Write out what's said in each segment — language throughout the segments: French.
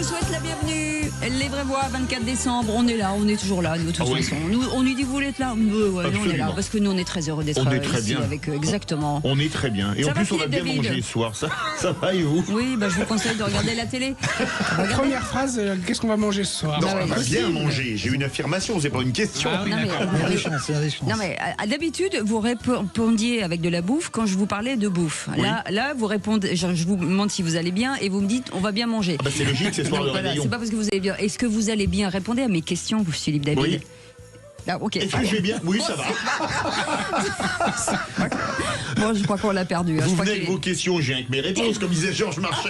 vous souhaite la bienvenue. Les Vraies Voix, 24 décembre, on est là, on est toujours là, nous, de toute façon. Nous, on nous dit, vous voulez être là? Nous, on est là, parce que nous, on est très heureux d'être ici avec eux, exactement. On est très bien. Et Ça en plus, on a bien David mangé ce soir. Ça va, et vous? Oui, je vous conseille de regarder la télé. Première phrase, qu'est-ce qu'on va manger ce soir? Non, on va bien manger. J'ai une affirmation, c'est pas une question. Non, mais d'habitude, vous répondiez avec de la bouffe quand je vous parlais de bouffe. Oui. Là, vous répondez, je vous demande si vous allez bien et vous me dites, on va bien manger. C'est logique, c'est soir de réveillon. C'est pas parce que vous allez bien. Est-ce que vous allez bien? Répondez à mes questions, Philippe David. Oui. Ah, okay. Est-ce que je vais bien? Oui, ça va. Bon, je crois qu'on l'a perdu. Vous venez avec vos questions, j'ai avec mes réponses, comme disait Georges Marchais.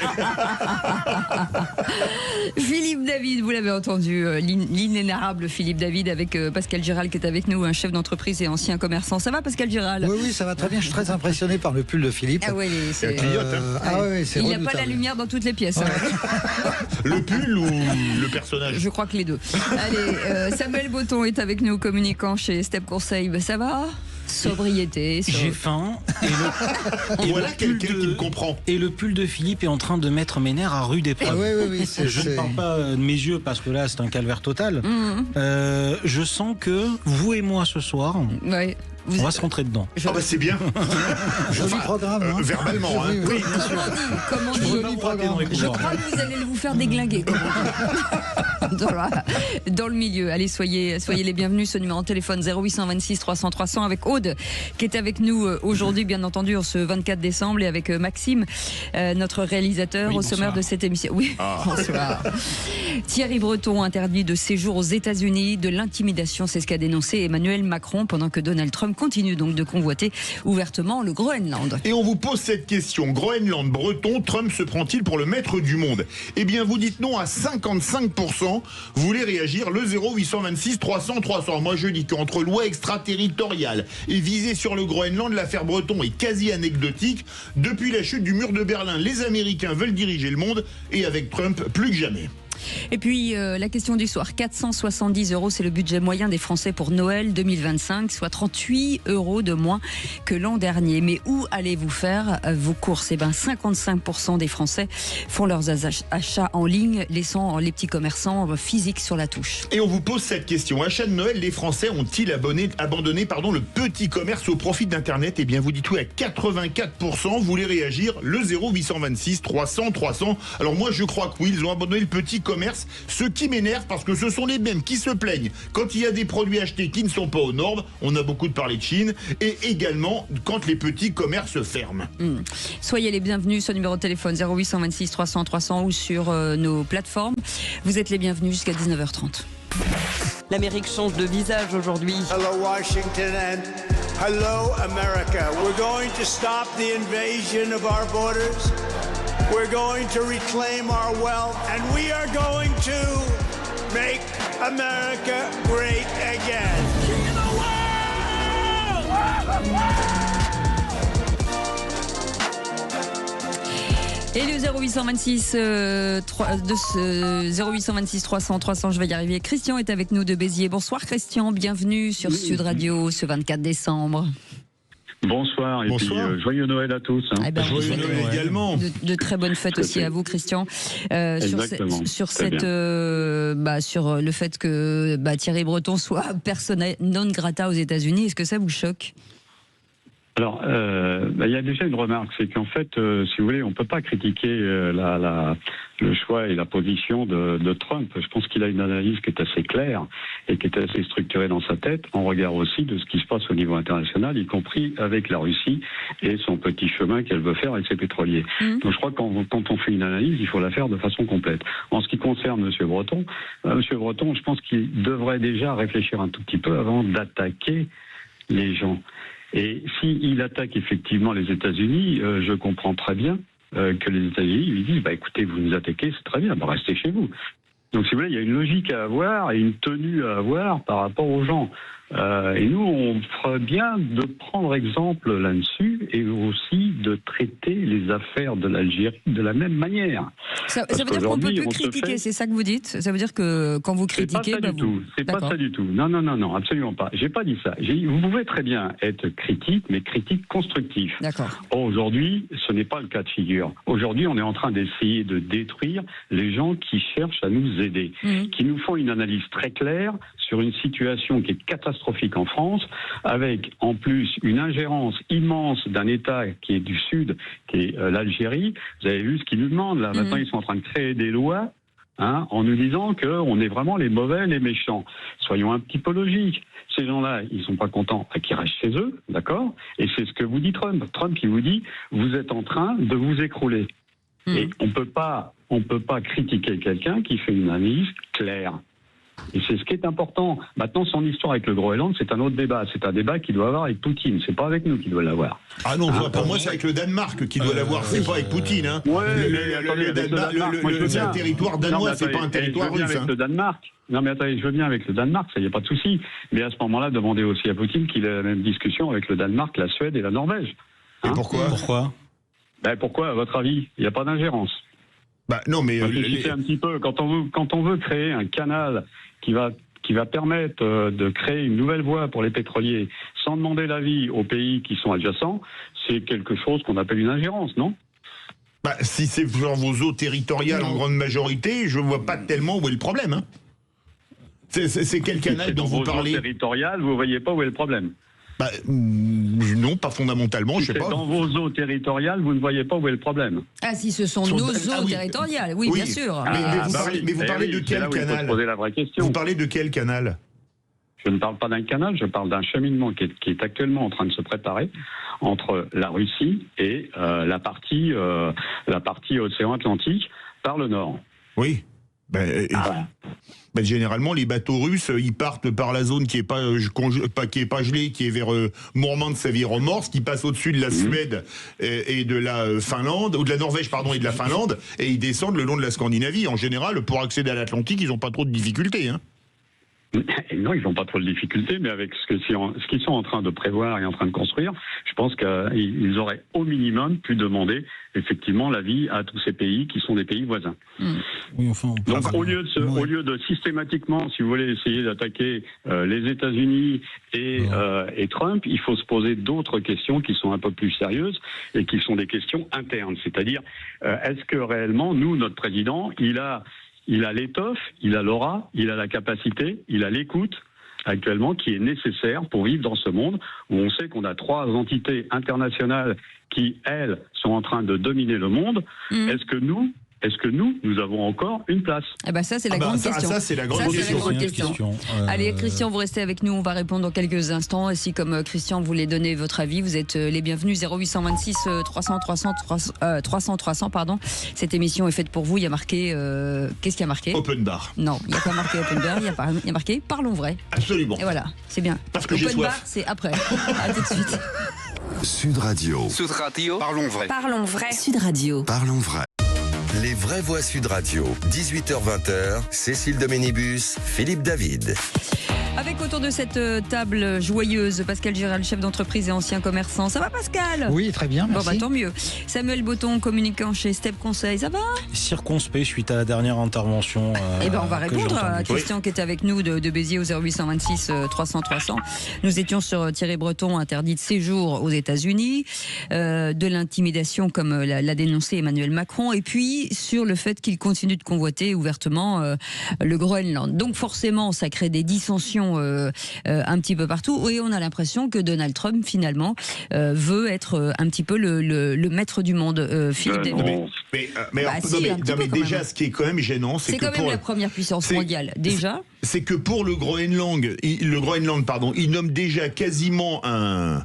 Philippe David, vous l'avez entendu, l'inénarrable Philippe David avec Pascal Giral qui est avec nous, un chef d'entreprise et ancien commerçant. Ça va, Pascal Giral? Oui, ça va très bien. Je suis très impressionné par le pull de Philippe. Ah oui, c'est il n'y a pas la lumière dans toutes les pièces. Ouais. Le pull ou le personnage? Je crois que les deux. Allez, Samuel Botton est avec nous, communicant chez Step Conseil. Ça va? Sobriété. J'ai faim. Et voilà quelqu'un qui me comprend. Et le pull de Philippe est en train de mettre mes nerfs à rude épreuve. Oui, je ne parle pas de mes yeux parce que là c'est un calvaire total. Je sens que vous et moi ce soir, on va se rentrer dedans. C'est bien. Joli programme. Verbalement. Oui, bien sûr. Comment joli programme. Je crois que vous allez vous faire déglinguer. Dans le milieu. Allez, soyez les bienvenus. Ce numéro de téléphone 0826 300 300 avec Aude qui est avec nous aujourd'hui, bien entendu, ce 24 décembre, et avec Maxime, notre réalisateur, au sommaire de cette émission. Oui, bonsoir. Thierry Breton, interdit de séjour aux États-Unis, de l'intimidation, c'est ce qu'a dénoncé Emmanuel Macron, pendant que Donald Trump continue donc de convoiter ouvertement le Groenland. Et on vous pose cette question: Groenland breton, Trump se prend-il pour le maître du monde? Eh bien, vous dites non à 55%. Vous voulez réagir? Le 0826 300 300. Moi, je dis qu'entre loi extraterritoriale et visée sur le Groenland, l'affaire Breton est quasi anecdotique. Depuis la chute du mur de Berlin, les Américains veulent diriger le monde, et avec Trump, plus que jamais. Et puis la question du soir, 470 €, c'est le budget moyen des Français pour Noël 2025, soit 38 € de moins que l'an dernier. Mais où allez-vous faire vos courses? 55% des Français font leurs achats en ligne, laissant les petits commerçants physiques sur la touche. Et on vous pose cette question: achat de Noël, les Français ont-ils abandonné le petit commerce au profit d'Internet? Eh bien, vous dites oui à 84%. Vous voulez réagir? Le 0826 300 300. Alors moi, je crois que oui, ils ont abandonné le petit commerce. Ce qui m'énerve, parce que ce sont les mêmes qui se plaignent quand il y a des produits achetés qui ne sont pas aux normes. On a beaucoup parlé de Chine, et également quand les petits commerces ferment. Soyez les bienvenus sur le numéro de téléphone 0826 300 300 ou sur nos plateformes. Vous êtes les bienvenus jusqu'à 19h30. L'Amérique change de visage aujourd'hui. Hello Washington and hello America. We're going to stop the invasion of our borders. We're going to reclaim our wealth, and we are going to make America great again. King of the world! Et le 0826 300 300, je vais y arriver. Christian est avec nous de Béziers. Bonsoir Christian, bienvenue sur Sud Radio ce 24 décembre. Bonsoir, et puis joyeux Noël à tous. Joyeux Noël également. De très bonnes fêtes aussi à vous, Christian. Sur le fait que Thierry Breton soit persona non grata aux États-Unis, est-ce que ça vous choque? Alors, il y a déjà une remarque, c'est qu'en fait, si vous voulez, on ne peut pas critiquer le choix et la position de Trump. Je pense qu'il a une analyse qui est assez claire et qui est assez structurée dans sa tête, en regard aussi de ce qui se passe au niveau international, y compris avec la Russie et son petit chemin qu'elle veut faire avec ses pétroliers. Donc je crois que quand on fait une analyse, il faut la faire de façon complète. En ce qui concerne M. Breton, je pense qu'il devrait déjà réfléchir un tout petit peu avant d'attaquer les gens. Et s'il attaque effectivement les États-Unis, je comprends très bien que les États-Unis lui disent écoutez, vous nous attaquez, c'est très bien, restez chez vous. Donc si vous voulez, il y a une logique à avoir et une tenue à avoir par rapport aux gens. Et nous, on ferait bien de prendre exemple là-dessus et aussi de traiter les affaires de l'Algérie de la même manière. Ça veut dire qu'on ne peut plus critiquer, c'est ça que vous dites? Ça veut dire que quand vous critiquez... C'est pas ça du tout. Non, absolument pas. J'ai pas dit ça. Vous pouvez très bien être critique, mais critique constructive. D'accord. Aujourd'hui, ce n'est pas le cas de figure. Aujourd'hui, on est en train d'essayer de détruire les gens qui cherchent à nous aider, qui nous font une analyse très claire sur une situation qui est catastrophique en France, avec en plus une ingérence immense d'un État qui est du Sud, qui est l'Algérie. Vous avez vu ce qu'ils nous demandent là. Maintenant, ils sont en train de créer des lois en nous disant qu'on est vraiment les mauvais, les méchants. Soyons un petit peu logiques. Ces gens-là, ils sont pas contents qu'ils restent chez eux, d'accord? Et c'est ce que vous dit Trump. Trump qui vous dit, vous êtes en train de vous écrouler. Et on peut pas critiquer quelqu'un qui fait une analyse claire. Et c'est ce qui est important. Maintenant, son histoire avec le Groenland, c'est un autre débat. C'est un débat qu'il doit avoir avec Poutine. C'est pas avec nous qu'il doit l'avoir. Ah non, pour moi, c'est avec le Danemark qu'il doit l'avoir. C'est pas avec Poutine. Hein. C'est un territoire danois, c'est pas un territoire russe. Avec le Danemark. Non, mais attendez, je veux bien avec le Danemark, ça y a pas de souci. Mais à ce moment-là, demandez aussi à Poutine qu'il ait la même discussion avec le Danemark, la Suède et la Norvège. Et pourquoi pourquoi, à votre avis? Il n'y a pas d'ingérence. Non, mais réfléchissez un petit peu. Quand on veut créer un canal qui va permettre de créer une nouvelle voie pour les pétroliers sans demander l'avis aux pays qui sont adjacents, c'est quelque chose qu'on appelle une ingérence, non? Si c'est dans vos eaux territoriales en grande majorité, je ne vois pas tellement où est le problème. Hein. C'est quel canal dont vous parlez? Dans vos eaux territoriales, vous ne voyez pas où est le problème. Non, pas fondamentalement, je sais pas. Dans vos eaux territoriales, vous ne voyez pas où est le problème. Ah, si ce sont nos eaux territoriales, oui, bien sûr. Mais vous parlez de quel canal? Poser la vraie question. Vous parlez de quel canal? Je ne parle pas d'un canal, je parle d'un cheminement qui est actuellement en train de se préparer entre la Russie et la partie océan Atlantique par le nord. Oui. Généralement, les bateaux russes, ils partent par la zone qui est pas gelée, qui est vers Mourmansk-Savir-Romorsk, qui passe au-dessus de la Suède et de la Finlande, ou de la Norvège, pardon, et de la Finlande, et ils descendent le long de la Scandinavie. En général, pour accéder à l'Atlantique, ils n'ont pas trop de difficultés. Hein. Non, ils n'ont pas trop de difficultés, mais avec ce qu'ils sont en train de prévoir et en train de construire, je pense qu'ils auraient au minimum pu demander effectivement l'avis à tous ces pays qui sont des pays voisins. Oui, enfin, donc au lieu de systématiquement, si vous voulez, essayer d'attaquer les États-Unis et Trump, il faut se poser d'autres questions qui sont un peu plus sérieuses et qui sont des questions internes. C'est-à-dire, est-ce que réellement, nous, notre président, il a l'étoffe, il a l'aura, il a la capacité, il a l'écoute actuellement qui est nécessaire pour vivre dans ce monde où on sait qu'on a 3 entités internationales qui, elles, sont en train de dominer le monde. Est-ce que nous avons encore une place? Ça, c'est la grande question. Ça, c'est la grande question. Allez, Christian, vous restez avec nous. On va répondre dans quelques instants. Et si, comme Christian, vous voulez donner votre avis, vous êtes les bienvenus. 0826 300, pardon. Cette émission est faite pour vous. Il y a marqué... Qu'est-ce qu'il y a marqué? Open bar. Non, il n'y a pas marqué open bar. Il y a marqué parlons vrai. Absolument. Et voilà, c'est bien. Parce que j'ai soif. Open bar, c'est après. À tout de suite. Sud Radio. Sud Radio. Parlons vrai. Parlons vrai. Sud Radio. Parlons vrai. Les vraies voix Sud Radio, 18h-20h, Cécile Doménibus, Philippe David. Avec autour de cette table joyeuse, Pascal Giral, chef d'entreprise et ancien commerçant. Ça va, Pascal? Oui, très bien, merci. Tant mieux. Samuel Botton, communicant chez Step Conseil, ça va? Circonspect suite à la dernière intervention. On va répondre à Christian qui est avec nous de Béziers au 0826 300. Nous étions sur Thierry Breton, interdit de séjour aux États-Unis, de l'intimidation comme l'a dénoncé Emmanuel Macron, et puis sur le fait qu'il continue de convoiter ouvertement le Groenland. Donc forcément, ça crée des dissensions un petit peu partout, et on a l'impression que Donald Trump finalement veut être un petit peu le maître du monde. Philippe David. Mais déjà, ce qui est quand même gênant, c'est que quand même la première puissance mondiale. Déjà, c'est que pour le Groenland, il nomme déjà quasiment un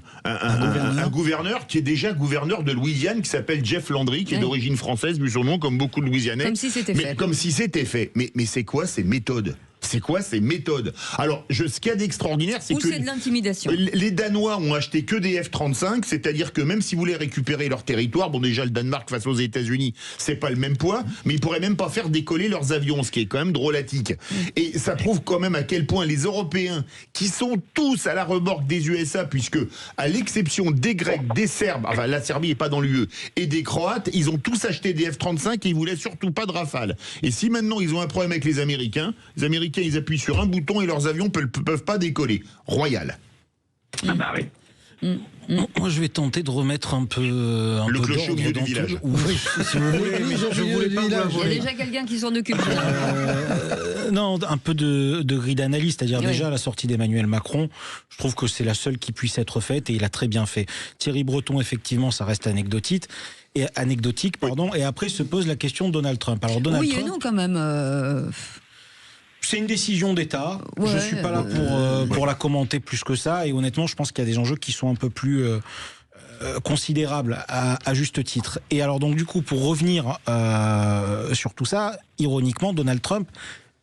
gouverneur qui est déjà gouverneur de Louisiane, qui s'appelle Jeff Landry, qui est d'origine française, vu son nom, comme beaucoup de Louisianais. Comme si c'était fait. Comme si c'était fait. Mais c'est quoi ces méthodes? c'est quoi ces méthodes? Alors, ce qu'il y a d'extraordinaire, c'est Ou que c'est de l'intimidation. les Danois ont acheté que des F-35, c'est-à-dire que même si vous voulez récupérer leur territoire, bon déjà le Danemark face aux États-Unis, c'est pas le même poids, mais ils pourraient même pas faire décoller leurs avions, ce qui est quand même drôlatique. Et ça prouve quand même à quel point les Européens, qui sont tous à la remorque des USA, puisque à l'exception des Grecs, des Serbes, enfin la Serbie est pas dans l'UE, et des Croates, ils ont tous acheté des F-35 et ils voulaient surtout pas de Rafale. Et si maintenant ils ont un problème avec les Américains, ils appuient sur un bouton et leurs avions peuvent pas décoller. Royal. Ah bah oui. Moi, je vais tenter de remettre un peu le clocher au milieu du village. Oui, si vous voulez, mais je voulais pas vous Il y a avouer. déjà quelqu'un qui s'en occupe. Non, un peu de grille d'analyse, c'est-à-dire déjà la sortie d'Emmanuel Macron, je trouve que c'est la seule qui puisse être faite et il a très bien fait. Thierry Breton, effectivement, ça reste anecdotique, et après se pose la question de Donald Trump. Alors Donald Trump, et non quand même. c'est une décision d'État. Ouais, je ne suis pas là pour la commenter plus que ça. Et honnêtement, je pense qu'il y a des enjeux qui sont un peu plus considérables à juste titre. Et alors donc du coup, pour revenir sur tout ça, ironiquement, Donald Trump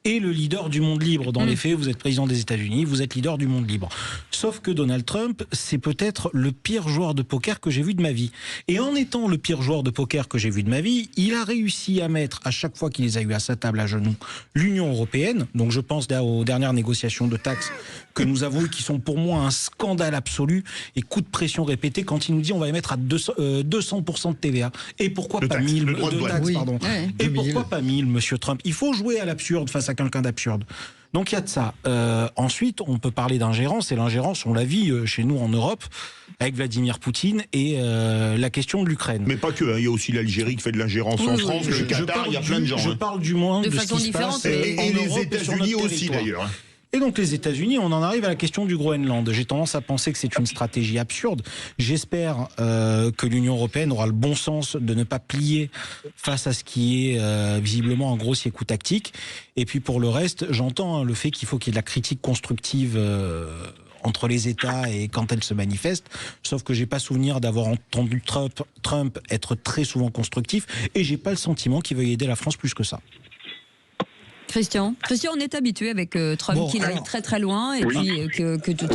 est le leader du monde libre. Dans les faits, vous êtes président des États-Unis, vous êtes leader du monde libre. Sauf que Donald Trump, c'est peut-être le pire joueur de poker que j'ai vu de ma vie. Et en étant le pire joueur de poker que j'ai vu de ma vie, il a réussi à mettre, à chaque fois qu'il les a eu à sa table à genoux, l'Union européenne. Donc je pense aux dernières négociations de taxes que nous avons eues, qui sont pour moi un scandale absolu et coup de pression répété quand il nous dit on va les mettre à 200% de TVA. Et pourquoi pas 1000 de taxes, pardon. Ouais. Et pourquoi pas 1000, monsieur Trump? Il faut jouer à l'absurde face à quelqu'un d'absurde. Donc il y a de ça. Ensuite, on peut parler d'ingérence, et l'ingérence, on la vit chez nous en Europe, avec Vladimir Poutine et la question de l'Ukraine. Mais pas que, il y a aussi l'Algérie qui fait de l'ingérence en France, le Qatar, il y a plein de gens. Je parle du moins de façon ce qui se différente, passe et en les Europe et sur notre États-Unis aussi territoire. d'ailleurs. Et donc les États-Unis, on en arrive à la question du Groenland. J'ai tendance à penser que c'est une stratégie absurde. J'espère que l'Union européenne aura le bon sens de ne pas plier face à ce qui est visiblement un grossier coup tactique. Et puis pour le reste, j'entends le fait qu'il faut qu'il y ait de la critique constructive entre les États et quand elle se manifeste, sauf que j'ai pas souvenir d'avoir entendu Trump être très souvent constructif, et j'ai pas le sentiment qu'il veuille aider la France plus que ça. Christian, on est habitué avec Trump qu'il aille très très loin et puis que tout.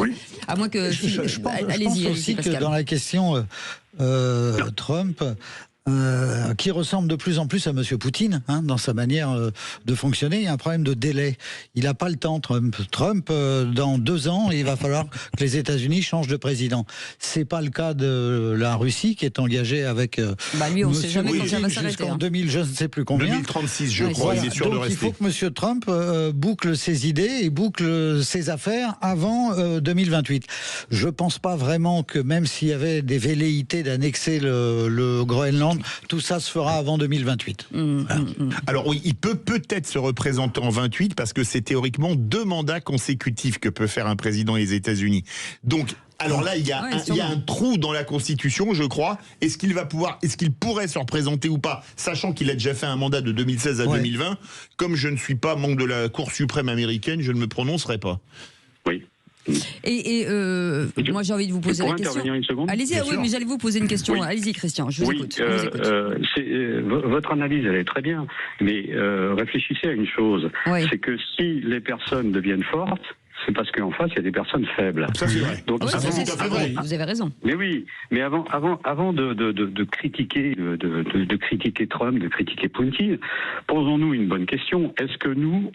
À moins que. Je allez-y, pense aussi Pascal. que dans la question Trump, qui ressemble de plus en plus à M. Poutine, dans sa manière de fonctionner. Il y a un problème de délai. Il n'a pas le temps, Trump. Dans 2 ans, il va falloir que les États-Unis changent de président. C'est pas le cas de la Russie, qui est engagée avec lui, on ne sait jamais quand ça va s'arrêter. Jusqu'en 2000, je ne sais plus combien. 2036, je crois, il est sûr de Donc rester. il faut que M. Trump boucle ses idées et boucle ses affaires avant 2028. Je ne pense pas vraiment que même s'il y avait des velléités d'annexer le Groenland, tout ça se fera avant 2028. Alors oui, il peut-être se représenter en 28 parce que c'est théoriquement 2 mandats consécutifs que peut faire un président des États-Unis. Donc alors là, il y a un trou dans la Constitution, je crois. Est-ce qu'il pourrait se représenter ou pas, sachant qu'il a déjà fait un mandat de 2016 à 2020. Comme je ne suis pas membre de la Cour suprême américaine, je ne me prononcerai pas. Oui. Et moi j'ai envie de vous poser la question. Allez-y, mais j'allais vous poser une question. Oui. Allez-y, Christian, je vous écoute. Votre analyse, elle est très bien, mais réfléchissez à une chose. Oui. C'est que si les personnes deviennent fortes, c'est parce qu'en face, il y a des personnes faibles. Ça, c'est vrai. Donc, vous avez raison. Mais oui, mais avant de critiquer Trump, de critiquer Poutine, posons-nous une bonne question. Est-ce que nous,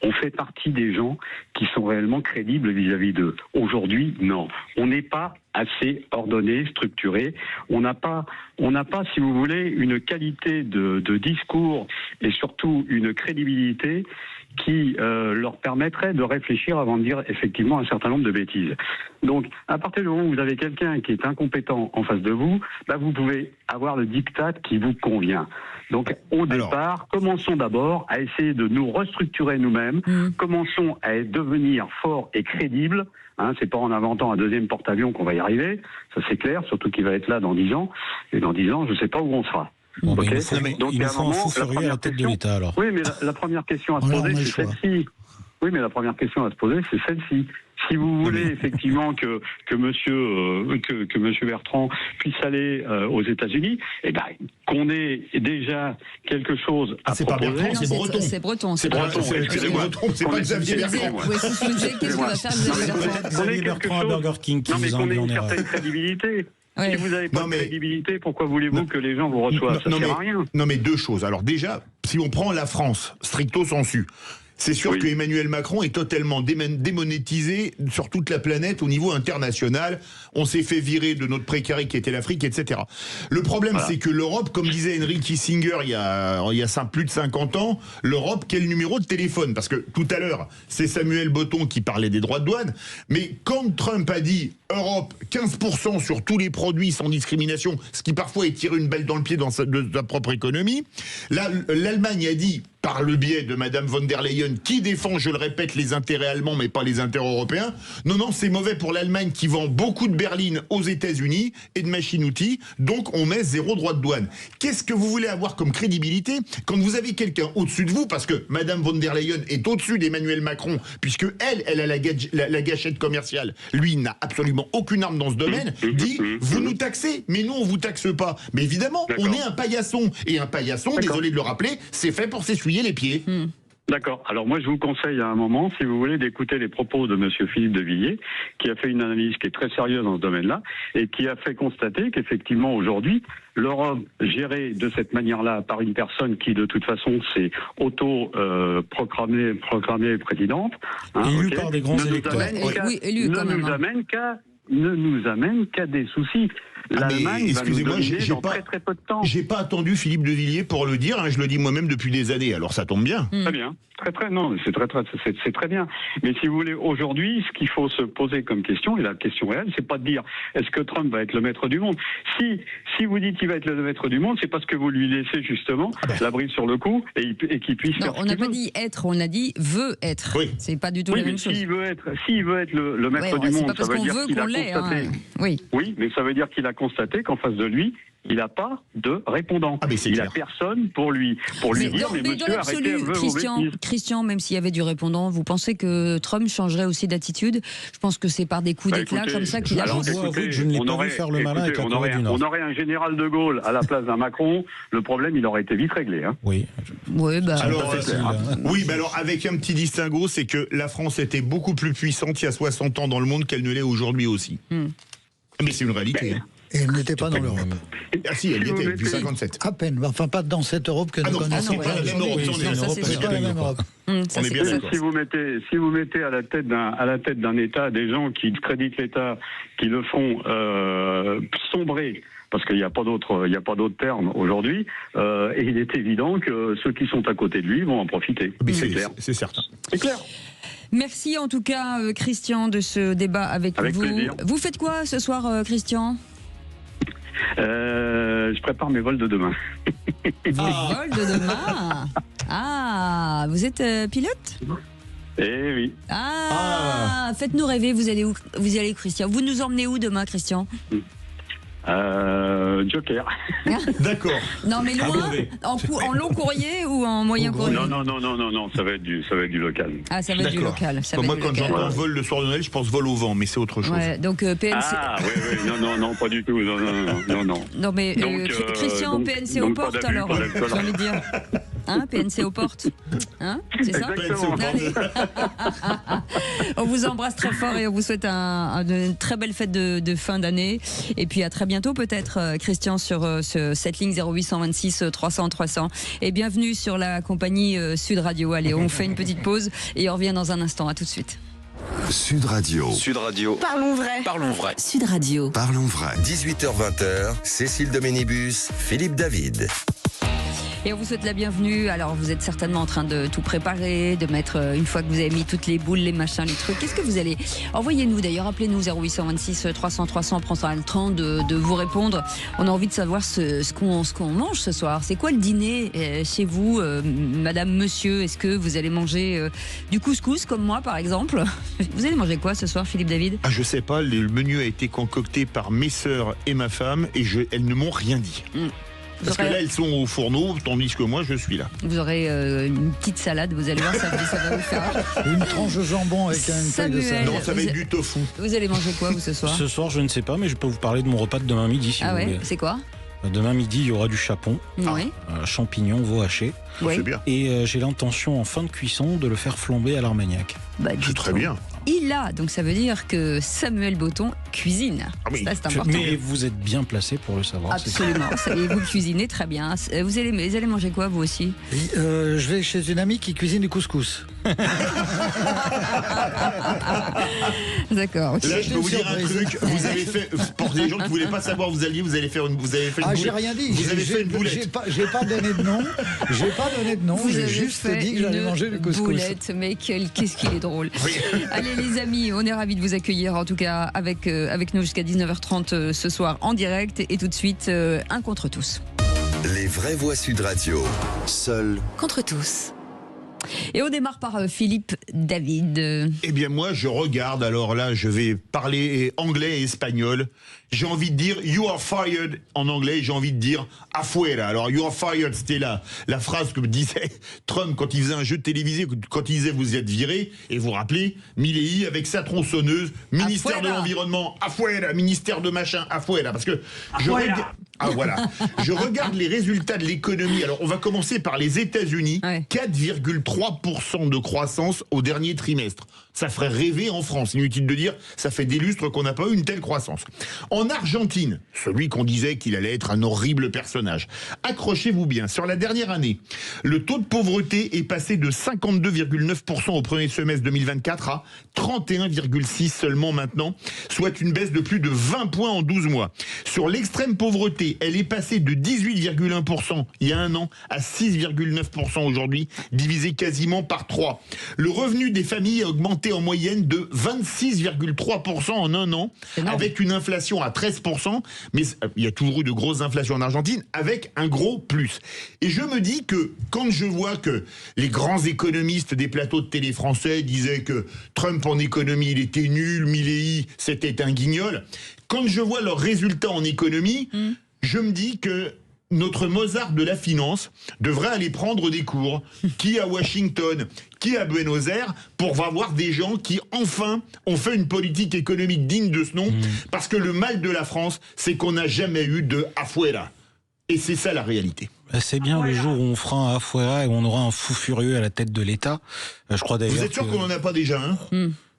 on fait partie des gens qui sont réellement crédibles vis-à-vis d'eux? Aujourd'hui, non. On n'est pas assez ordonné, structuré. On n'a pas, si vous voulez, une qualité de discours et surtout une crédibilité qui leur permettrait de réfléchir avant de dire effectivement un certain nombre de bêtises. Donc, à partir du moment où vous avez quelqu'un qui est incompétent en face de vous, vous pouvez avoir le diktat qui vous convient. Donc, départ, commençons d'abord à essayer de nous restructurer nous-mêmes, commençons à devenir forts et crédibles. C'est pas en inventant un 2e porte-avions qu'on va y arriver, ça c'est clair, surtout qu'il va être là dans 10 ans, et dans 10 ans, je sais pas où on sera. Bon, okay. Il nous faut un fou furieux à la tête de l'État, alors. Oui, mais la première question à se poser, c'est celle-ci. Oui, mais la première question à se poser, c'est celle-ci. Si vous voulez effectivement que monsieur Bertrand puisse aller aux États-Unis, eh ben qu'on ait déjà quelque chose à c'est pas proposer. Bertrand, c'est Breton. C'est breton. C'est Breton, c'est pas Xavier Bertrand. Oui, c'est ce que je disais, qu'est-ce qu'il va faire Xavier Bertrand? Xavier Bertrand à Burger King qui Non, mais vous en qu'on ait dit une on est certaine crédibilité. Ouais. Si vous n'avez pas de crédibilité, pourquoi voulez-vous que les gens vous reçoivent? Ça sert à rien. Non, mais deux choses. Alors déjà, si on prend la France, stricto sensu, c'est sûr que Emmanuel Macron est totalement démonétisé sur toute la planète au niveau international. On s'est fait virer de notre précaré qui était l'Afrique, etc. Le problème, c'est que l'Europe, comme disait Henry Kissinger il y a plus de 50 ans, l'Europe, quel numéro de téléphone? Parce que tout à l'heure, c'est Samuel Botton qui parlait des droits de douane, mais quand Trump a dit Europe, 15% sur tous les produits sans discrimination, ce qui parfois est tirer une balle dans le pied de sa propre économie, l'Allemagne a dit, par le biais de Madame von der Leyen, qui défend, je le répète, les intérêts allemands, mais pas les intérêts européens. Non, c'est mauvais pour l'Allemagne qui vend beaucoup de berlines aux États-Unis et de machines-outils, donc on met 0 droit de douane. Qu'est-ce que vous voulez avoir comme crédibilité quand vous avez quelqu'un au-dessus de vous, parce que Madame von der Leyen est au-dessus d'Emmanuel Macron, puisque elle a la gâchette commerciale. Lui n'a absolument aucune arme dans ce domaine, dit, vous nous taxez, mais nous on vous taxe pas. Mais évidemment, on est un paillasson, et un paillasson, désolé de le rappeler, c'est fait pour s'essuyer les pieds. D'accord. Alors moi, je vous conseille à un moment, si vous voulez, d'écouter les propos de monsieur Philippe de Villiers, qui a fait une analyse qui est très sérieuse dans ce domaine-là, et qui a fait constater qu'effectivement, aujourd'hui, l'Europe gérée de cette manière-là par une personne qui, de toute façon, s'est proclamée présidente, élue par des grands électeurs. Ne nous amène qu'à des soucis. L'Allemagne va nous dominer dans très peu de temps. J'ai pas attendu Philippe de Villiers pour le dire, je le dis moi-même depuis des années, alors ça tombe bien. Très bien. C'est très bien. Mais si vous voulez, aujourd'hui, ce qu'il faut se poser comme question, et la question réelle, c'est pas de dire est-ce que Trump va être le maître du monde. Si vous dites qu'il va être le maître du monde, c'est parce que vous lui laissez justement la bride sur le cou et qu'il puisse faire ce qu'il veut. On n'a pas dit être, on a dit veut être. Oui. C'est pas du tout la même chose. S'il veut être le maître du monde, ça veut dire qu'il a constaté. Oui, mais ça veut dire qu'il a constaté qu'en face de lui, il n'a pas de répondant. Il n'a personne pour lui dire, mais monsieur, arrêtez un peu vos bêtises. Christian, même s'il y avait du répondant, vous pensez que Trump changerait aussi d'attitude? Je pense que c'est par des coups d'éclat comme ça qu'il avance. Je ne l'ai pas vu faire le malin avec la Corée du Nord. On aurait un général de Gaulle à la place d'un Macron, le problème, il aurait été vite réglé. Oui. Alors, avec un petit distinguo, c'est que la France était beaucoup plus puissante il y a 60 ans dans le monde qu'elle ne l'est aujourd'hui aussi. Mais c'est une réalité. Et elle n'était pas dans l'Europe. Ah si, elle y était depuis 57. À peine, enfin pas dans cette Europe que nous connaissons. C'est pas la même Europe, c'est pas la même Europe. On est bien d'accord. Si vous mettez à la tête d'un État des gens qui créditent l'État, qui le font sombrer, parce qu'il n'y a pas d'autre terme aujourd'hui, et il est évident que ceux qui sont à côté de lui vont en profiter. C'est clair. C'est certain. C'est clair. Merci en tout cas, Christian, de ce débat avec vous. Plaisir. Vous faites quoi ce soir, Christian? Je prépare mes vols de demain. Vols de demain? Ah, vous êtes pilote? Eh oui. Faites-nous rêver, vous allez où, Christian? Vous nous emmenez où demain, Christian? Joker. D'accord. Non mais loin, en long courrier ou en moyen courrier? Non, ça va être du local. Ah, ça va être du local. Moi, quand j'entends vol le soir de Noël, je pense vol au vent, mais c'est autre chose. Ouais, donc PNC. Ah oui, non, pas du tout. Non. Non mais Christian, PNC aux portes alors, j'ai envie de dire. PNC aux portes. C'est ça? On vous embrasse très fort et on vous souhaite une très belle fête de fin d'année. Et puis à très bientôt peut-être, Christian, sur cette ligne 0826 300 300. Et bienvenue sur la compagnie Sud Radio. Allez, on fait une petite pause et on revient dans un instant. À tout de suite. Sud Radio. Parlons vrai. Sud Radio. Parlons vrai. 18h-20h, Cécile Doménibus, Philippe David. Et on vous souhaite la bienvenue. Alors vous êtes certainement en train de tout préparer, de mettre, une fois que vous avez mis toutes les boules, les machins, les trucs, qu'est-ce que vous allez... Envoyez-nous d'ailleurs, appelez-nous 0826 300 300, on prendra le temps de vous répondre. On a envie de savoir ce qu'on mange ce soir. C'est quoi le dîner chez vous, madame, monsieur? Est-ce que vous allez manger du couscous comme moi par exemple? Vous allez manger quoi ce soir, Philippe David? Je sais pas, le menu a été concocté par mes sœurs et ma femme et elles ne m'ont rien dit. Parce que là, elles sont au fourneau, tandis que moi, je suis là. Vous aurez une petite salade, vous allez voir, ça va vous faire. Une tranche de jambon avec une feuille de salade. Non, ça va être du tofu. Vous allez manger quoi, vous, ce soir? Ce soir, je ne sais pas, mais je peux vous parler de mon repas de demain midi, si vous voulez. C'est quoi? Demain midi, il y aura du chapon, champignons, veau haché. C'est bien. Et j'ai l'intention, en fin de cuisson, de le faire flamber à l'armagnac. C'est très bien. Donc ça veut dire que Samuel Botton cuisine. Ah oui. Ça, c'est important. Mais vous êtes bien placé pour le savoir. Absolument. Et vous cuisinez très bien. Vous allez manger quoi, vous aussi? Je vais chez une amie qui cuisine du couscous. D'accord. Là, je peux vous dire un truc. Vous avez fait, pour les gens qui ne voulaient pas savoir où vous alliez, vous avez fait une boulette. J'ai rien dit. Vous avez fait une boulette. J'ai pas donné de nom. J'ai juste dit que j'allais manger du couscous. Boulette, mais qu'est-ce qu'il est drôle. Oui. Allez, les amis, on est ravis de vous accueillir, en tout cas avec nous jusqu'à 19h30 ce soir en direct. Et tout de suite, un contre tous. Les vraies voix Sud Radio. Seul contre tous. Et on démarre par Philippe David. Eh bien moi je regarde, alors là je vais parler anglais et espagnol. J'ai envie de dire you are fired en anglais, j'ai envie de dire afuera. Alors you are fired, c'était la phrase que disait Trump quand il faisait un jeu de télévisé, quand il disait vous êtes viré, et vous rappelez, Milei avec sa tronçonneuse, ministère de l'environnement, afuera, ministère de machin, afuera, parce que je regarde les résultats de l'économie. Alors on va commencer par les États-Unis, 4,3% de croissance au dernier trimestre. Ça ferait rêver en France, inutile de dire, ça fait des lustres qu'on n'a pas eu une telle croissance. En Argentine, celui qu'on disait qu'il allait être un horrible personnage, accrochez-vous bien, sur la dernière année, le taux de pauvreté est passé de 52,9% au premier semestre 2024 à 31,6% seulement maintenant, soit une baisse de plus de 20 points en 12 mois. Sur l'extrême pauvreté, elle est passée de 18,1% il y a un an à 6,9% aujourd'hui, divisé quasiment par 3. Le revenu des familles a augmenté en moyenne de 26,3% en un an, avec une inflation à 13%, mais il y a toujours eu de grosses inflations en Argentine, avec un gros plus. Et je me dis que quand je vois que les grands économistes des plateaux de télé français disaient que Trump en économie il était nul, Milei c'était un guignol, quand je vois leurs résultats en économie, je me dis que notre Mozart de la finance devrait aller prendre des cours, qui à Washington, qui à Buenos Aires, pour avoir des gens qui enfin ont fait une politique économique digne de ce nom, parce que le mal de la France, c'est qu'on n'a jamais eu de afuera. Et c'est ça la réalité. C'est bien le jour où on fera un afuera et où on aura un fou furieux à la tête de l'État. Je crois d'ailleurs. Vous êtes sûr qu'on n'en a pas déjà un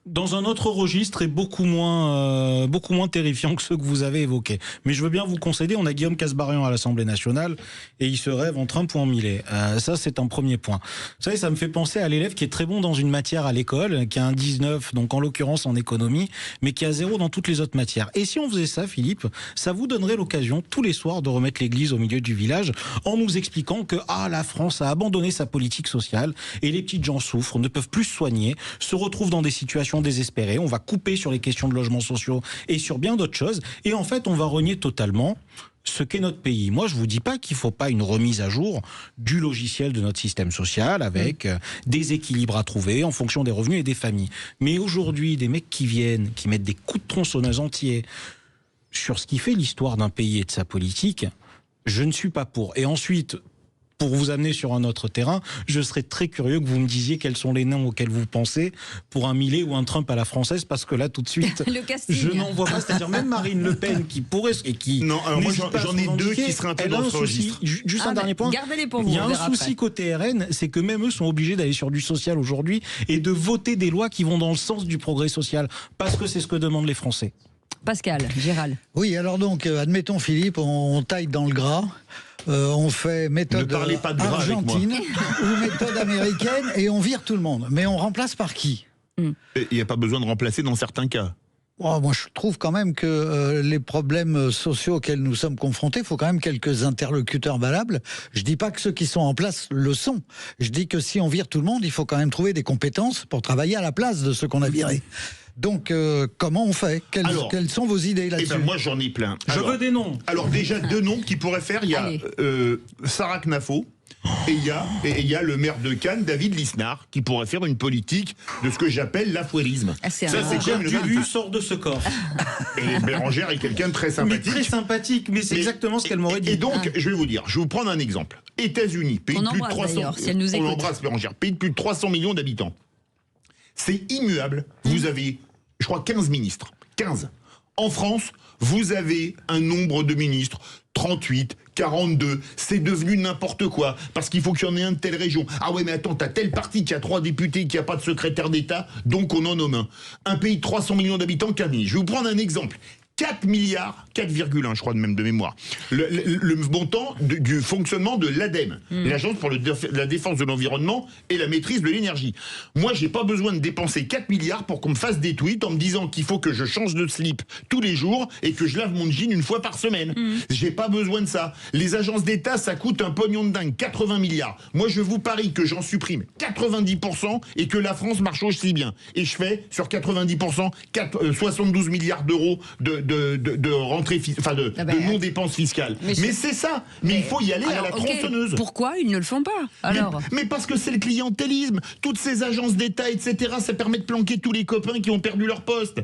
dans un autre registre et beaucoup moins terrifiant que ceux que vous avez évoqués. Mais je veux bien vous concéder, on a Guillaume Kasbarian à l'Assemblée nationale et il se rêve en Trump ou en Milei. Ça, c'est un premier point. Vous savez, ça me fait penser à l'élève qui est très bon dans une matière à l'école, qui a un 19, donc en l'occurrence en économie, mais qui a 0 dans toutes les autres matières. Et si on faisait ça, Philippe, ça vous donnerait l'occasion tous les soirs de remettre l'église au milieu du village en nous expliquant que la France a abandonné sa politique sociale et les petites gens souffrent, ne peuvent plus se soigner, se retrouvent dans des situations désespérées, on va couper sur les questions de logements sociaux et sur bien d'autres choses, et en fait on va renier totalement ce qu'est notre pays. Moi je vous dis pas qu'il faut pas une remise à jour du logiciel de notre système social avec des équilibres à trouver en fonction des revenus et des familles. Mais aujourd'hui des mecs qui viennent, qui mettent des coups de tronçonneuse entiers sur ce qui fait l'histoire d'un pays et de sa politique, je ne suis pas pour. Et ensuite, pour vous amener sur un autre terrain, je serais très curieux que vous me disiez quels sont les noms auxquels vous pensez pour un Milei ou un Trump à la française, parce que là, tout de suite, je n'en vois pas. C'est-à-dire même Marine Le Pen qui pourrait... Et qui non, alors moi j'en ai deux qui seraient un peu dans ce registre. Juste un dernier point. Gardez-les pour vous. Il y a un souci côté RN, c'est que même eux sont obligés d'aller sur du social aujourd'hui et de voter des lois qui vont dans le sens du progrès social, parce que c'est ce que demandent les Français. Pascal, Gérald. Oui, alors donc, admettons Philippe, on taille dans le gras. On fait méthode argentine ou méthode américaine et on vire tout le monde. Mais on remplace par qui ? Il n'y a pas besoin de remplacer dans certains cas. Moi, je trouve quand même que les problèmes sociaux auxquels nous sommes confrontés, il faut quand même quelques interlocuteurs valables. Je dis pas que ceux qui sont en place le sont. Je dis que si on vire tout le monde, il faut quand même trouver des compétences pour travailler à la place de ceux qu'on a virés. Donc, comment on fait ? Quelles sont vos idées là-dessus ? Moi, j'en ai plein. Je veux des noms. Alors, déjà, 2 noms qui pourraient faire. Il y a Sarah Knafo, Et il y a le maire de Cannes, David Lisnard, qui pourrait faire une politique de ce que j'appelle l'afouérisme. C'est comme Dubu sort de ce corps. Et Bérangère est quelqu'un de très sympathique. Mais très sympathique, mais c'est exactement ce qu'elle m'aurait dit. Et donc, je vais vous dire, je vais vous prendre un exemple. États-Unis, pays de plus de 300... si elle nous écoute. On l'embrasse, Bérangère. Pays de plus de 300 millions d'habitants. C'est immuable. Vous avez, je crois, 15 ministres. 15. En France, vous avez un nombre de ministres, 38, 42, c'est devenu n'importe quoi, parce qu'il faut qu'il y en ait un de telle région. Ah ouais, mais attends, t'as tel parti qui a 3 députés, qui a pas de secrétaire d'État, donc on en nomme un. Un pays de 300 millions d'habitants, 15 000. Je vais vous prendre un exemple. 4 milliards, 4,1 je crois de même de mémoire, le montant du fonctionnement de l'ADEME, l'Agence pour la défense de l'environnement et la maîtrise de l'énergie. Moi, j'ai pas besoin de dépenser 4 milliards pour qu'on me fasse des tweets en me disant qu'il faut que je change de slip tous les jours et que je lave mon jean une fois par semaine. J'ai pas besoin de ça. Les agences d'État, ça coûte un pognon de dingue, 80 milliards. Moi, je vous parie que j'en supprime 90% et que la France marche aussi bien. Et je fais sur 90% 72 milliards d'euros de rentrée, enfin de non-dépenses fiscales. Mais c'est ça. Mais il faut y aller à la tronçonneuse. Pourquoi ils ne le font pas alors? Mais parce que c'est le clientélisme. Toutes ces agences d'État, etc., ça permet de planquer tous les copains qui ont perdu leur poste.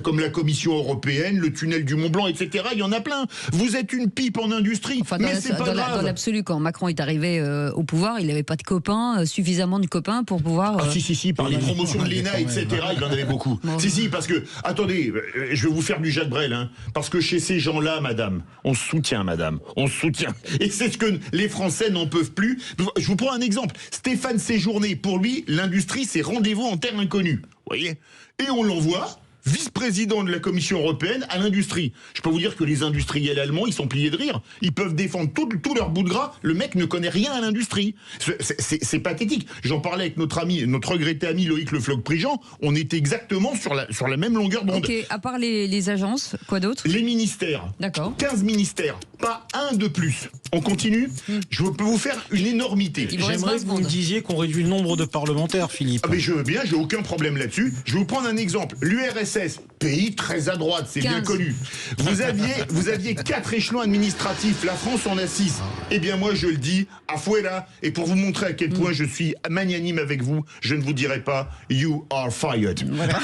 Comme la Commission européenne, le tunnel du Mont Blanc, etc. Il y en a plein. Vous êtes une pipe en industrie. Enfin, mais c'est pas grave. Dans l'absolu, quand Macron est arrivé au pouvoir, il n'avait pas de copains, suffisamment de copains pour pouvoir... Ah si, par les promotions de l'ENA, etc., il en avait beaucoup. Si, parce que, attendez, je vais vous faire du Jacques Brel, hein, parce que chez ces gens-là, madame, on se soutient, madame, on se soutient. Et c'est ce que les Français n'en peuvent plus. Je vous prends un exemple. Stéphane Séjourné, pour lui, l'industrie, c'est rendez-vous en terre inconnue. Vous voyez? Et on l'envoie vice-président de la Commission européenne à l'industrie. Je peux vous dire que les industriels allemands, ils sont pliés de rire. Ils peuvent défendre tout leur bout de gras. Le mec ne connaît rien à l'industrie. C'est pathétique. J'en parlais avec notre regretté ami Loïc Le Floch-Prigent. On était exactement sur la même longueur d'onde. Ok, à part les agences, quoi d'autre? Les ministères. D'accord. 15 ministères. Pas un de plus. On continue. Je peux vous faire une énormité. J'aimerais que vous me disiez qu'on réduit le nombre de parlementaires, Philippe. Ah mais je veux bien, j'ai aucun problème là-dessus. Je vais vous prendre un exemple. L'URSS, pays très à droite, c'est bien connu. Vous aviez 4 échelons administratifs, la France en a 6. Eh bien moi je le dis, afuera, et pour vous montrer à quel point je suis magnanime avec vous, je ne vous dirai pas you are fired. Voilà.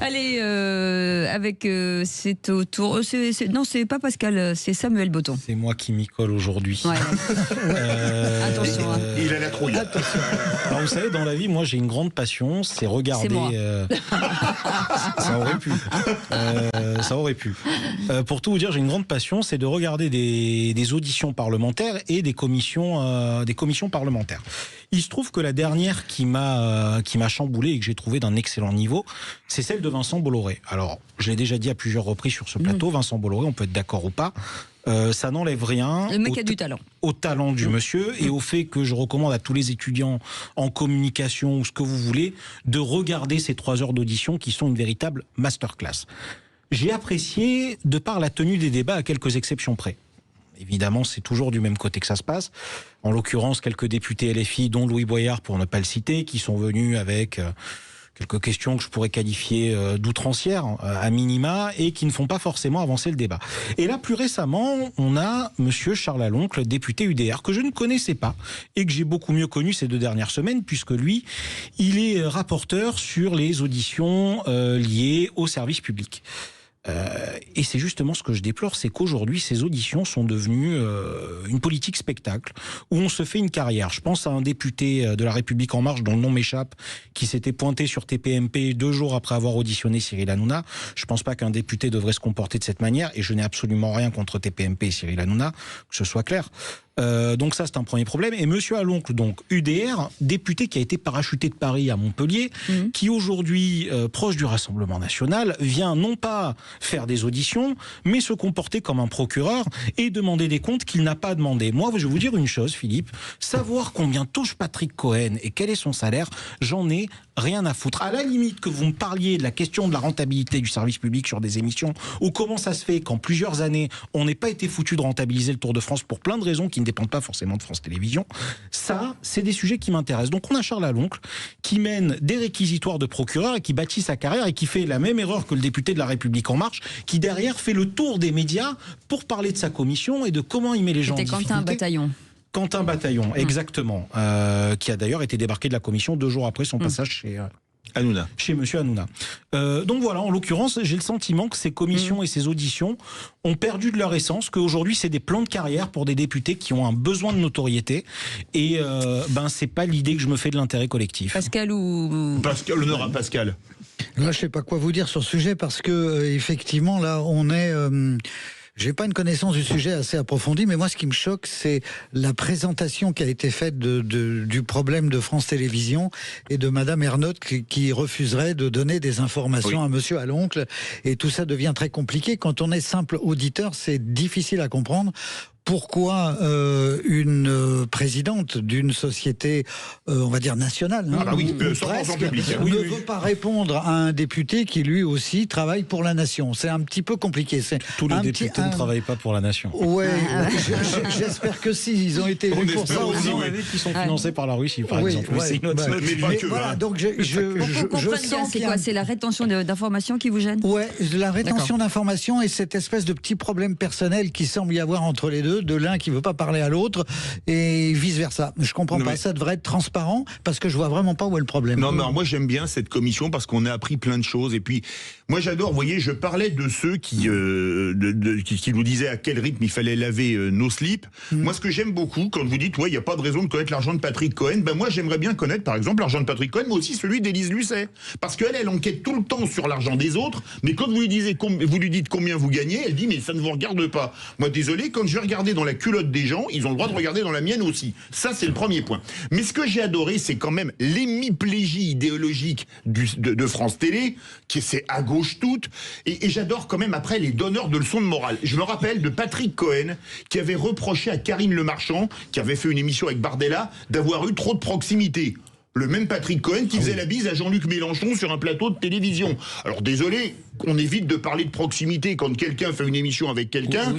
Allez, avec c'est au tour. Non, c'est pas Pascal, c'est Samuel Botton. C'est moi qui m'y colle aujourd'hui. Ouais. Attention. Il a la trouille. Attention. Alors vous savez, dans la vie, moi j'ai une grande passion, c'est regarder. Ça aurait pu. Ça aurait pu. Pour tout vous dire, j'ai une grande passion, c'est de regarder des auditions parlementaires et des commissions parlementaires. Il se trouve que la dernière qui m'a chamboulé et que j'ai trouvé d'un excellent niveau, c'est celle de Vincent Bolloré. Alors, je l'ai déjà dit à plusieurs reprises sur ce plateau, Vincent Bolloré, on peut être d'accord ou pas. Ça n'enlève rien. Le mec a du talent. Au talent du monsieur et au fait que je recommande à tous les étudiants en communication ou ce que vous voulez de regarder ces 3 heures d'audition qui sont une véritable masterclass. J'ai apprécié de par la tenue des débats à quelques exceptions près. Évidemment, c'est toujours du même côté que ça se passe. En l'occurrence, quelques députés LFI, dont Louis Boyard, pour ne pas le citer, qui sont venus avec quelques questions que je pourrais qualifier d'outrancières, à minima, et qui ne font pas forcément avancer le débat. Et là, plus récemment, on a monsieur Charles Aloncle, député UDR, que je ne connaissais pas, et que j'ai beaucoup mieux connu ces 2 dernières semaines, puisque lui, il est rapporteur sur les auditions liées au service public. Et c'est justement ce que je déplore, c'est qu'aujourd'hui ces auditions sont devenues une politique spectacle où on se fait une carrière. Je pense à un député de La République En Marche dont le nom m'échappe, qui s'était pointé sur TPMP 2 jours après avoir auditionné Cyril Hanouna. Je pense pas qu'un député devrait se comporter de cette manière, et je n'ai absolument rien contre TPMP et Cyril Hanouna, que ce soit clair. Donc ça c'est un premier problème. Et monsieur Aloncle, donc UDR, député qui a été parachuté de Paris à Montpellier, qui aujourd'hui, proche du Rassemblement National, vient non pas faire des auditions, mais se comporter comme un procureur et demander des comptes qu'il n'a pas demandé. Moi, je vais vous dire une chose, Philippe, savoir combien touche Patrick Cohen et quel est son salaire, j'en ai rien à foutre. À la limite que vous me parliez de la question de la rentabilité du service public sur des émissions, ou comment ça se fait qu'en plusieurs années, on n'ait pas été foutu de rentabiliser le Tour de France pour plein de raisons qui ne dépendent pas forcément de France Télévisions. Ça, c'est des sujets qui m'intéressent. Donc on a Charles Aloncle qui mène des réquisitoires de procureur et qui bâtit sa carrière et qui fait la même erreur que le député de La République En Marche, qui derrière fait le tour des médias pour parler de sa commission et de comment il met les gens en difficulté. C'était Quentin Bataillon. Quentin Bataillon, exactement, qui a d'ailleurs été débarqué de la commission 2 jours après son passage chez Hanouna. Chez Monsieur Hanouna. Donc voilà, en l'occurrence, j'ai le sentiment que ces commissions et ces auditions ont perdu de leur essence, qu'aujourd'hui c'est des plans de carrière pour des députés qui ont un besoin de notoriété. Et c'est pas l'idée que je me fais de l'intérêt collectif. Pascal ou Pascal, l'honneur à Pascal. Là, je sais pas quoi vous dire sur ce sujet parce que effectivement, là, on est. J'ai pas une connaissance du sujet assez approfondie, mais moi, ce qui me choque, c'est la présentation qui a été faite du problème de France Télévisions et de Madame Ernotte qui refuserait de donner des informations à Monsieur Aloncle. Et tout ça devient très compliqué. Quand on est simple auditeur, c'est difficile à comprendre. Pourquoi une présidente d'une société, on va dire nationale, presque, ne veut pas répondre à un député qui lui aussi travaille pour la nation? C'est un petit peu compliqué. Tous les députés ne travaillent pas pour la nation. Ouais, j'espère que si, ils ont été élus pour ça aussi. Qui sont financés par la Russie, par exemple. Mais pas que. Voilà, donc je sens c'est quoi? C'est la rétention d'informations qui vous gêne? Ouais, la rétention d'informations et cette espèce de petit problème personnel qui semble y avoir entre les deux, de l'un qui veut pas parler à l'autre et vice versa. Je comprends pas. Ça devrait être transparent parce que je vois vraiment pas où est le problème. Non, mais alors moi j'aime bien cette commission parce qu'on a appris plein de choses. Et puis moi j'adore. Vous voyez, je parlais de ceux qui nous disaient à quel rythme il fallait laver nos slips. Moi, ce que j'aime beaucoup, quand vous dites il y a pas de raison de connaître l'argent de Patrick Cohen, moi j'aimerais bien connaître par exemple l'argent de Patrick Cohen, mais aussi celui d'Élise Lucet, parce qu'elle enquête tout le temps sur l'argent des autres. Mais quand vous lui dites combien vous gagnez, elle dit mais ça ne vous regarde pas. Moi désolé, quand je vais regarder dans la culotte des gens, ils ont le droit de regarder dans la mienne aussi. Ça, c'est le premier point. Mais ce que j'ai adoré, c'est quand même l'hémiplégie idéologique de France Télé, qui c'est à gauche toute, et j'adore quand même après les donneurs de leçons de morale. Je me rappelle de Patrick Cohen, qui avait reproché à Karine Le Marchand, qui avait fait une émission avec Bardella, d'avoir eu trop de proximité. Le même Patrick Cohen qui faisait la bise à Jean-Luc Mélenchon sur un plateau de télévision. Alors désolé, on évite de parler de proximité quand quelqu'un fait une émission avec quelqu'un,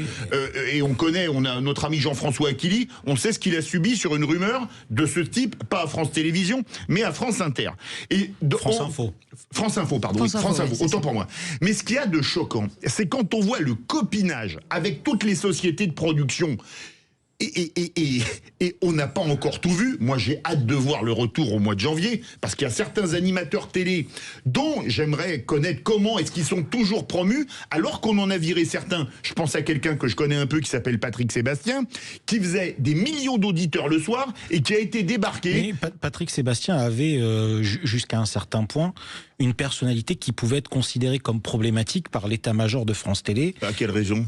et on a notre ami Jean-François Aquili, on sait ce qu'il a subi sur une rumeur de ce type, pas à France Télévisions, mais à France Inter. France Info, autant pour moi. Mais ce qu'il y a de choquant, c'est quand on voit le copinage avec toutes les sociétés de production. Et on n'a pas encore tout vu. Moi, j'ai hâte de voir le retour au mois de janvier, parce qu'il y a certains animateurs télé dont j'aimerais connaître comment est-ce qu'ils sont toujours promus, alors qu'on en a viré certains. Je pense à quelqu'un que je connais un peu qui s'appelle Patrick Sébastien, qui faisait des millions d'auditeurs le soir et qui a été débarqué. Mais Patrick Sébastien avait, jusqu'à un certain point, une personnalité qui pouvait être considérée comme problématique par l'état-major de France Télé. À quelle raison ?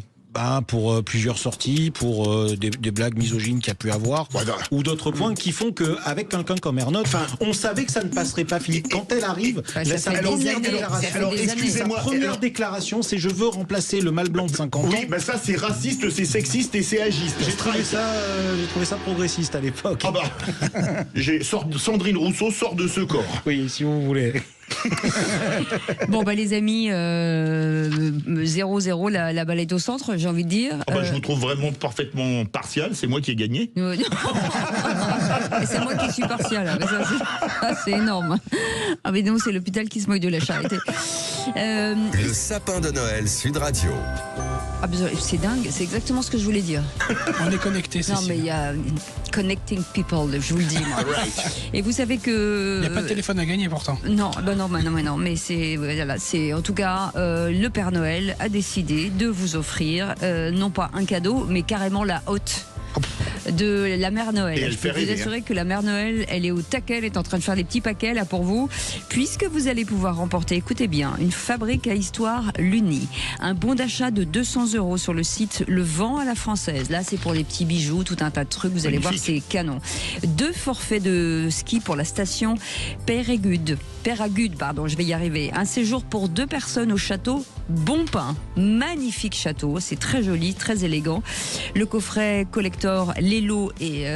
Pour plusieurs sorties, pour des blagues misogynes qu'il y a pu avoir, ou d'autres points qui font qu'avec quelqu'un comme Ernotte, on savait que ça ne passerait pas, Philippe. Quand elle arrive, sa première déclaration, c'est « je veux remplacer le mâle blanc de 50 ans ». Oui, ça c'est raciste, c'est sexiste et c'est agiste. J'ai trouvé ça progressiste à l'époque. Sandrine Rousseau sort de ce corps. Oui, si vous voulez. Bon les amis, 0-0, la balle est au centre, j'ai envie de dire. Je vous trouve vraiment parfaitement partial, c'est moi qui ai gagné. C'est moi qui suis partial, c'est énorme. Mais non, c'est l'hôpital qui se moque de la charité. Le sapin de Noël Sud Radio. C'est dingue, c'est exactement ce que je voulais dire. On est connectés, c'est Non, mais il y a connecting people, je vous le dis. Moi. Et vous savez que... Il n'y a pas de téléphone à gagner pourtant. Non, mais c'est en tout cas, le Père Noël a décidé de vous offrir, non pas un cadeau, mais carrément la hotte de la Mère Noël. Je peux vous assurer que la Mère Noël, elle est au taquet, elle est en train de faire des petits paquets là pour vous, puisque vous allez pouvoir remporter, écoutez bien, une fabrique à histoire Luni, un bon d'achat de 200 € sur le site Le Vent à la Française. Là, c'est pour les petits bijoux, tout un tas de trucs, vous allez voir, c'est canon. 2 forfaits de ski pour la station Péragude, je vais y arriver. Un séjour pour 2 personnes au château Bonpin, magnifique château, c'est très joli, très élégant. Le coffret collector Lélo et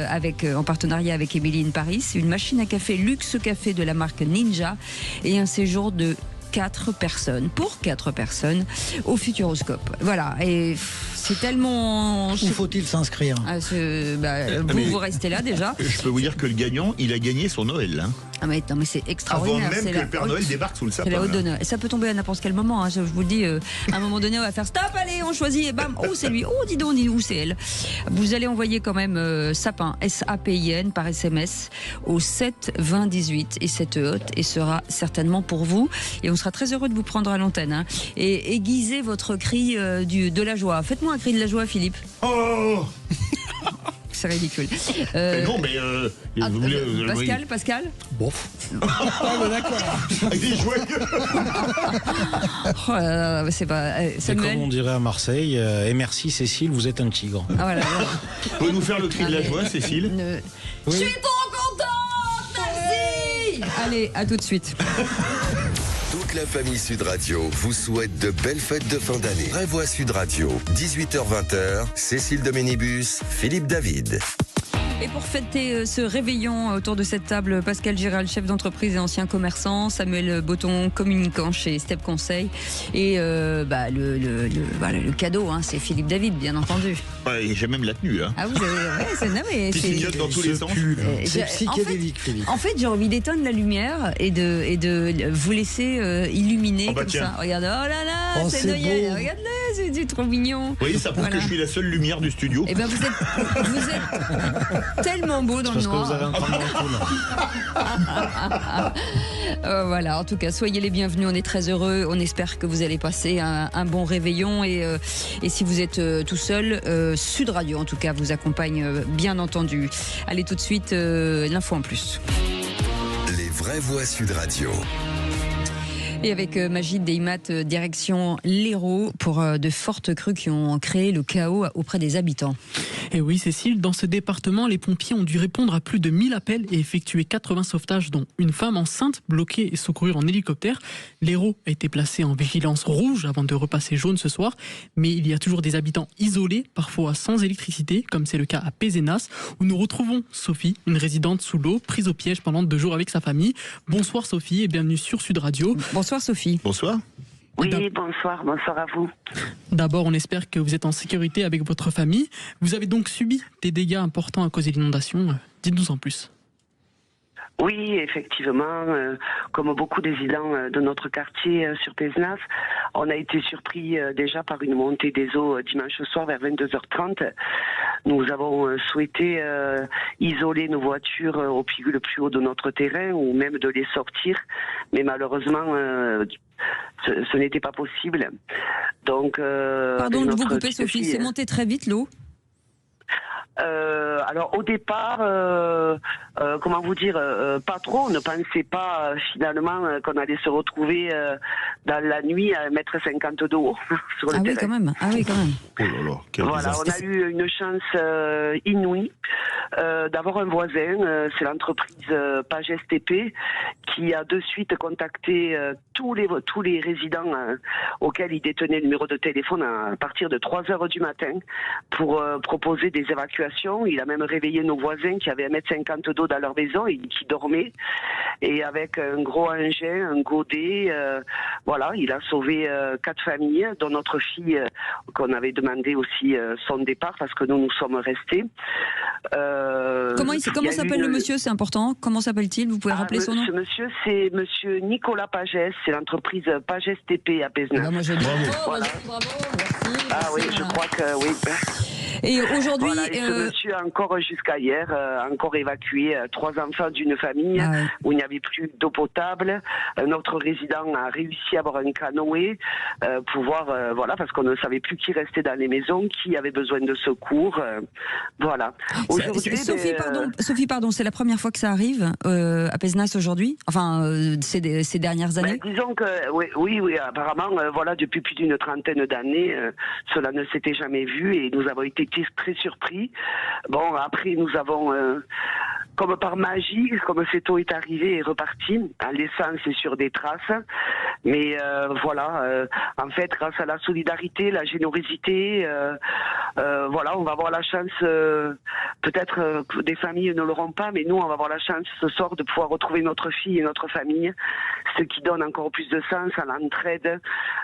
en partenariat avec Emily in Paris, une machine à café luxe café de la marque Ninja et un séjour de 4 personnes au Futuroscope. Voilà, et c'est tellement... Où faut-il s'inscrire? Vous restez là déjà. Je peux vous dire que le gagnant, il a gagné son Noël. Hein. Ah mais c'est extraordinaire. Avant même que le Père Noël débarque sous le sapin. C'est la haute d'honneur. Et ça peut tomber à n'importe quel moment. Hein. Je vous le dis, à un moment donné, on va faire stop, allez, on choisit, et bam, oh c'est lui, oh dis donc, où c'est elle. Vous allez envoyer quand même sapin, SAPIN, par SMS au 7 20 18 et cette hôte et sera certainement pour vous. Et on sera très heureux de vous prendre à l'antenne. Hein. Et aiguisez votre cri de la joie. Faites-moi un cri de la joie, Philippe. Oh. C'est ridicule. Non, mais Pascal. Bon. D'accord. Il est joyeux. C'est pas. C'est comme on dirait à Marseille. Et merci Cécile, vous êtes un tigre. Ah, voilà. Vous pouvez nous faire le cri de la joie, Cécile? Je suis trop contente. Merci. Allez, à tout de suite. Toute la famille Sud Radio vous souhaite de belles fêtes de fin d'année. Vraie Voix Sud Radio, 18h-20h, Cécile Doménibus, Philippe David. Et pour fêter ce réveillon autour de cette table, Pascal Giral, chef d'entreprise et ancien commerçant, Samuel Botton, communicant chez Step Conseil, et le cadeau, hein, c'est Philippe David, bien entendu. Ouais, j'ai même la tenue. Hein. Ah vous avez, qui clignote dans tous les sens. C'est psychédélique, Philippe. En fait, j'ai envie d'éteindre la lumière et de vous laisser illuminer comme ça. Regarde, oh là là, c'est Noël. Regarde-le, c'est trop mignon. Oui, ça prouve que je suis la seule lumière du studio. Eh ben vous êtes tellement beau dans le noir. Parce que vous avez un voilà, en tout cas, soyez les bienvenus. On est très heureux. On espère que vous allez passer un bon réveillon. Et si vous êtes tout seul, Sud Radio, en tout cas, vous accompagne, bien entendu. Allez, tout de suite, l'info en plus. Les vraies voix Sud Radio. Et avec Magid Deymat, direction l'Hérault, pour de fortes crues qui ont créé le chaos auprès des habitants. Et oui, Cécile, dans ce département, les pompiers ont dû répondre à plus de 1000 appels et effectuer 80 sauvetages, dont une femme enceinte bloquée et secourue en hélicoptère. L'Hérault a été placé en vigilance rouge avant de repasser jaune ce soir. Mais il y a toujours des habitants isolés, parfois sans électricité, comme c'est le cas à Pézenas, où nous retrouvons Sophie, une résidente sous l'eau, prise au piège pendant 2 jours avec sa famille. Bonsoir Sophie et bienvenue sur Sud Radio. Bonsoir Sophie. Bonsoir. Oui, bonsoir à vous. D'abord, on espère que vous êtes en sécurité avec votre famille. Vous avez donc subi des dégâts importants à cause de l'inondation. Dites-nous en plus. Oui, effectivement, comme beaucoup des résidents de notre quartier sur Pézenas, on a été surpris déjà par une montée des eaux dimanche soir vers 22h30. Nous avons souhaité isoler nos voitures au pied le plus haut de notre terrain ou même de les sortir, mais malheureusement, ce n'était pas possible. Donc, pardon de vous couper, Sophie, c'est monté très vite l'eau? Alors au départ, comment vous dire, pas trop. On ne pensait pas finalement qu'on allait se retrouver dans la nuit à 1,50 m d'eau sur le terrain. Quand même. Ah oui, quand même. Oh là là, quel voilà, désastre. on a eu une chance inouïe d'avoir un voisin, c'est l'entreprise Pages TP, qui a de suite contacté tous les résidents auxquels il détenait le numéro de téléphone à partir de 3h du matin pour proposer des évacuations. Il a même réveillé nos voisins qui avaient 1,50 m d'eau dans leur maison et qui dormaient. Et avec un gros engin, un godet, voilà, il a sauvé 4 familles, dont notre fille, qu'on avait demandé aussi son départ parce que nous sommes restés. Comment s'appelle le monsieur, c'est important? Comment s'appelle-t-il? Vous pouvez rappeler son nom? Ce monsieur, c'est monsieur Nicolas Pages, c'est l'entreprise Pages TP à Pézenas. Moi, je dis voilà. Bravo, merci. Ah oui, je crois que oui. Et aujourd'hui, voilà, et ce monsieur a encore jusqu'à hier encore évacué 3 enfants d'une famille où il n'y avait plus d'eau potable. Un autre résident a réussi à avoir un canoë pour voir, voilà, parce qu'on ne savait plus qui restait dans les maisons, qui avait besoin de secours. Voilà. Sophie, pardon, c'est la première fois que ça arrive à Pézenas aujourd'hui? Enfin, ces dernières années? Disons que oui, apparemment, voilà, depuis plus d'une trentaine d'années, cela ne s'était jamais vu et nous avons été très surpris. Bon, après, nous avons, comme par magie, comme cette eau est arrivée et repartie, en laissant, c'est sur des traces. Mais voilà, en fait, grâce à la solidarité, la générosité, voilà, on va avoir la chance, peut-être que des familles ne l'auront pas, mais nous, on va avoir la chance ce soir de pouvoir retrouver notre fille et notre famille, ce qui donne encore plus de sens à l'entraide,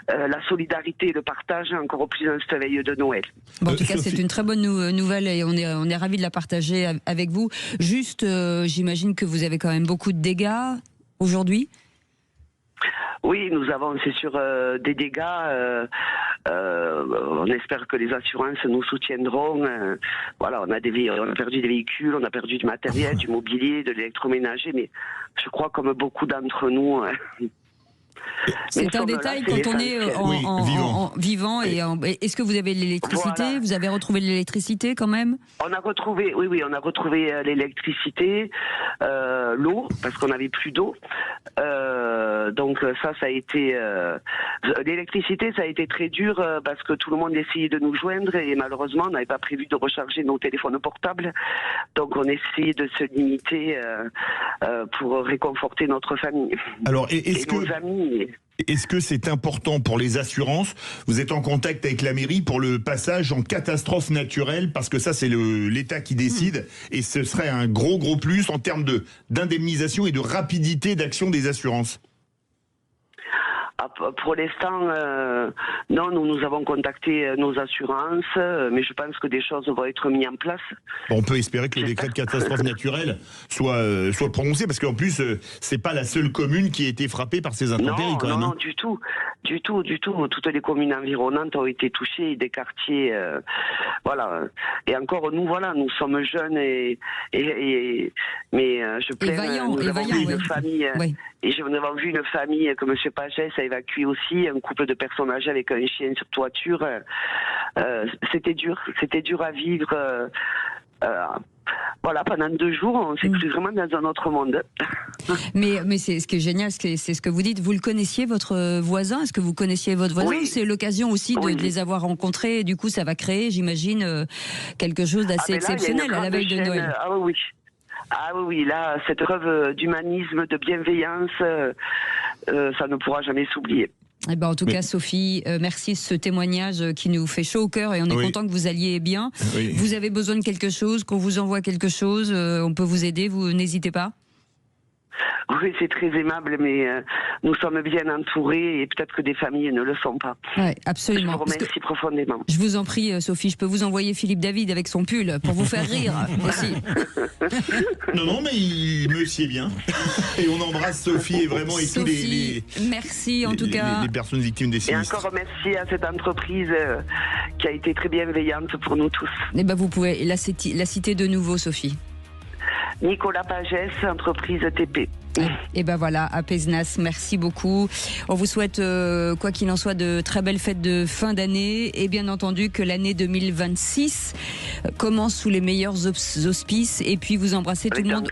la solidarité et le partage encore plus dans cette veille de Noël. Bon, en tout cas, c'est une très bonne nouvelle et on est ravis de la partager avec vous. Juste, j'imagine que vous avez quand même beaucoup de dégâts aujourd'hui. Oui, nous avons, c'est sûr, des dégâts. On espère que les assurances nous soutiendront. Voilà, on a perdu des véhicules, on a perdu du matériel, du mobilier, de l'électroménager, mais je crois comme beaucoup d'entre nous. C'est un détail quand on est vivant. Et est-ce que vous avez l'électricité? Voilà. Vous avez retrouvé l'électricité quand même? On a retrouvé, oui, on a retrouvé l'électricité, l'eau, parce qu'on n'avait plus d'eau. Donc ça a été l'électricité, ça a été très dur parce que tout le monde essayait de nous joindre et malheureusement on n'avait pas prévu de recharger nos téléphones portables. Donc on essayait de se limiter pour réconforter notre famille. Alors, nos amis. Est-ce que c'est important pour les assurances? Vous êtes en contact avec la mairie pour le passage en catastrophe naturelle, parce que ça c'est l'État qui décide, et ce serait un gros plus en termes d'indemnisation et de rapidité d'action des assurances. Pour l'instant, non, nous avons contacté nos assurances, mais je pense que des choses vont être mises en place. On peut espérer que le décret de catastrophe naturelle soit prononcé, parce qu'en plus, c'est pas la seule commune qui a été frappée par ces intempéries quand même. Non, du tout. Toutes les communes environnantes ont été touchées, des quartiers, voilà. Et encore, nous sommes jeunes mais je plains, nous avons vu une famille, et nous avons vu une famille que M. Pagès a évacuée aussi, un couple de personnes âgées avec un chien sur toiture. C'était dur à vivre. Voilà, pendant 2 jours, on s'est cru vraiment dans un autre monde. Mais c'est ce qui est génial, c'est ce que vous dites. Vous le connaissiez, votre voisin? Est-ce que vous connaissiez votre voisin? Ou c'est l'occasion aussi de les avoir rencontrés et du coup ça va créer, j'imagine, quelque chose d'assez exceptionnel à la veille de Noël? Ah oui, là, cette preuve d'humanisme, de bienveillance, ça ne pourra jamais s'oublier. Eh ben, en tout cas, Sophie, merci de ce témoignage qui nous fait chaud au cœur et on est content que vous alliez bien. Oui. Vous avez besoin de quelque chose, qu'on vous envoie quelque chose, on peut vous aider, vous n'hésitez pas. Oui, c'est très aimable, mais nous sommes bien entourés et peut-être que des familles ne le sont pas. Oui, absolument. Je vous remercie profondément. Je vous en prie, Sophie, je peux vous envoyer Philippe David avec son pull pour vous faire rire aussi. Non, mais il me sied bien. Et on embrasse Sophie et vraiment et tous les merci en tout cas. Les personnes victimes des sinistres. Et encore merci à cette entreprise qui a été très bienveillante pour nous tous. Et ben vous pouvez la citer de nouveau, Sophie. Nicolas Pagès, entreprise TP. Et ben voilà, à Pézenas, merci beaucoup. On vous souhaite, quoi qu'il en soit, de très belles fêtes de fin d'année et bien entendu que l'année 2026 commence sous les meilleurs auspices et puis vous embrassez tout le monde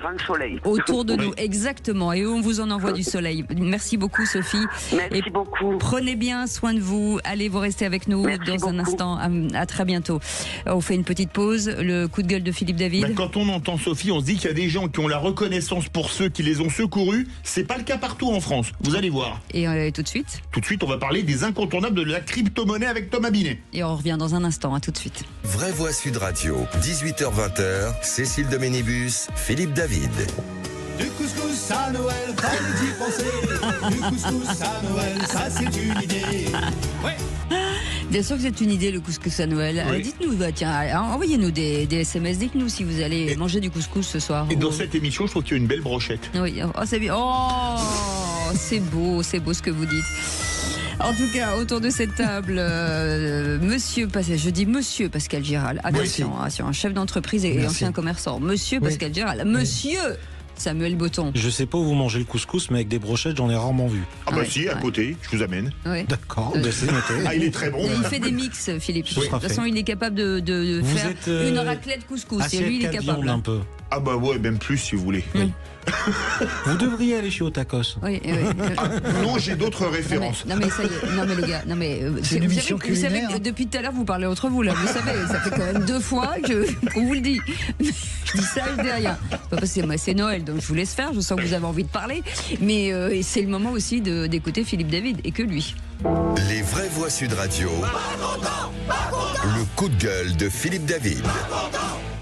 autour de nous. Exactement, et on vous en envoie du soleil. Merci beaucoup, Sophie. Merci beaucoup. Prenez bien soin de vous. Allez, vous restez avec nous un instant. À très bientôt. On fait une petite pause. Le coup de gueule de Philippe David. Quand on entend Sophie, on se dit qu'il y a des gens qui ont la reconnaissance pour ceux qui les ont secourus. C'est pas le cas partout en France. Vous allez voir. Et tout de suite. Tout de suite, on va parler des incontournables de la crypto-monnaie avec Thomas Binet. Et on revient dans un instant. À tout de suite. Vraie Voix Sud Radio, 18h-20h, Cécile de Ménibus, Philippe David. Du couscous à Noël, fallait y penser. Du couscous à Noël, ça c'est une idée. Ouais. Bien sûr que c'est une idée, le couscous à Noël. Oui. Dites-nous, envoyez-nous des SMS, dites-nous si vous allez manger du couscous ce soir. Et dans cette émission, je trouve qu'il y a une belle brochette. Oui, c'est bien. Oh, c'est beau ce que vous dites. En tout cas, autour de cette table, monsieur Pascal Giral. Attention, un chef d'entreprise et ancien commerçant. Monsieur Pascal Giral. Monsieur Samuel Botton. Je sais pas où vous mangez le couscous, mais avec des brochettes, j'en ai rarement vu. Ah bah si, à côté, je vous amène. Oui. D'accord, c'est noté. Ah, il est très bon. Il fait des mix, Philippe. De toute façon, il est capable de faire une raclette couscous. Et lui, il est capable. Un peu. Ah bah ouais, même plus si vous voulez. Oui. Vous devriez aller chez Otakos. Oui. Non, j'ai d'autres références. Non mais ça y est, non mais les gars, non mais c'est une émission vous savez culinaire. que depuis tout à l'heure vous parlez entre vous là, vous savez, ça fait quand même 2 fois qu'on vous le dit. Je dis ça, je dis rien. Pas parce que c'est Noël, donc je vous laisse faire. Je sens que vous avez envie de parler, mais c'est le moment aussi d'écouter Philippe David et que lui. Les vraies voix Sud Radio. Le coup de gueule de Philippe David.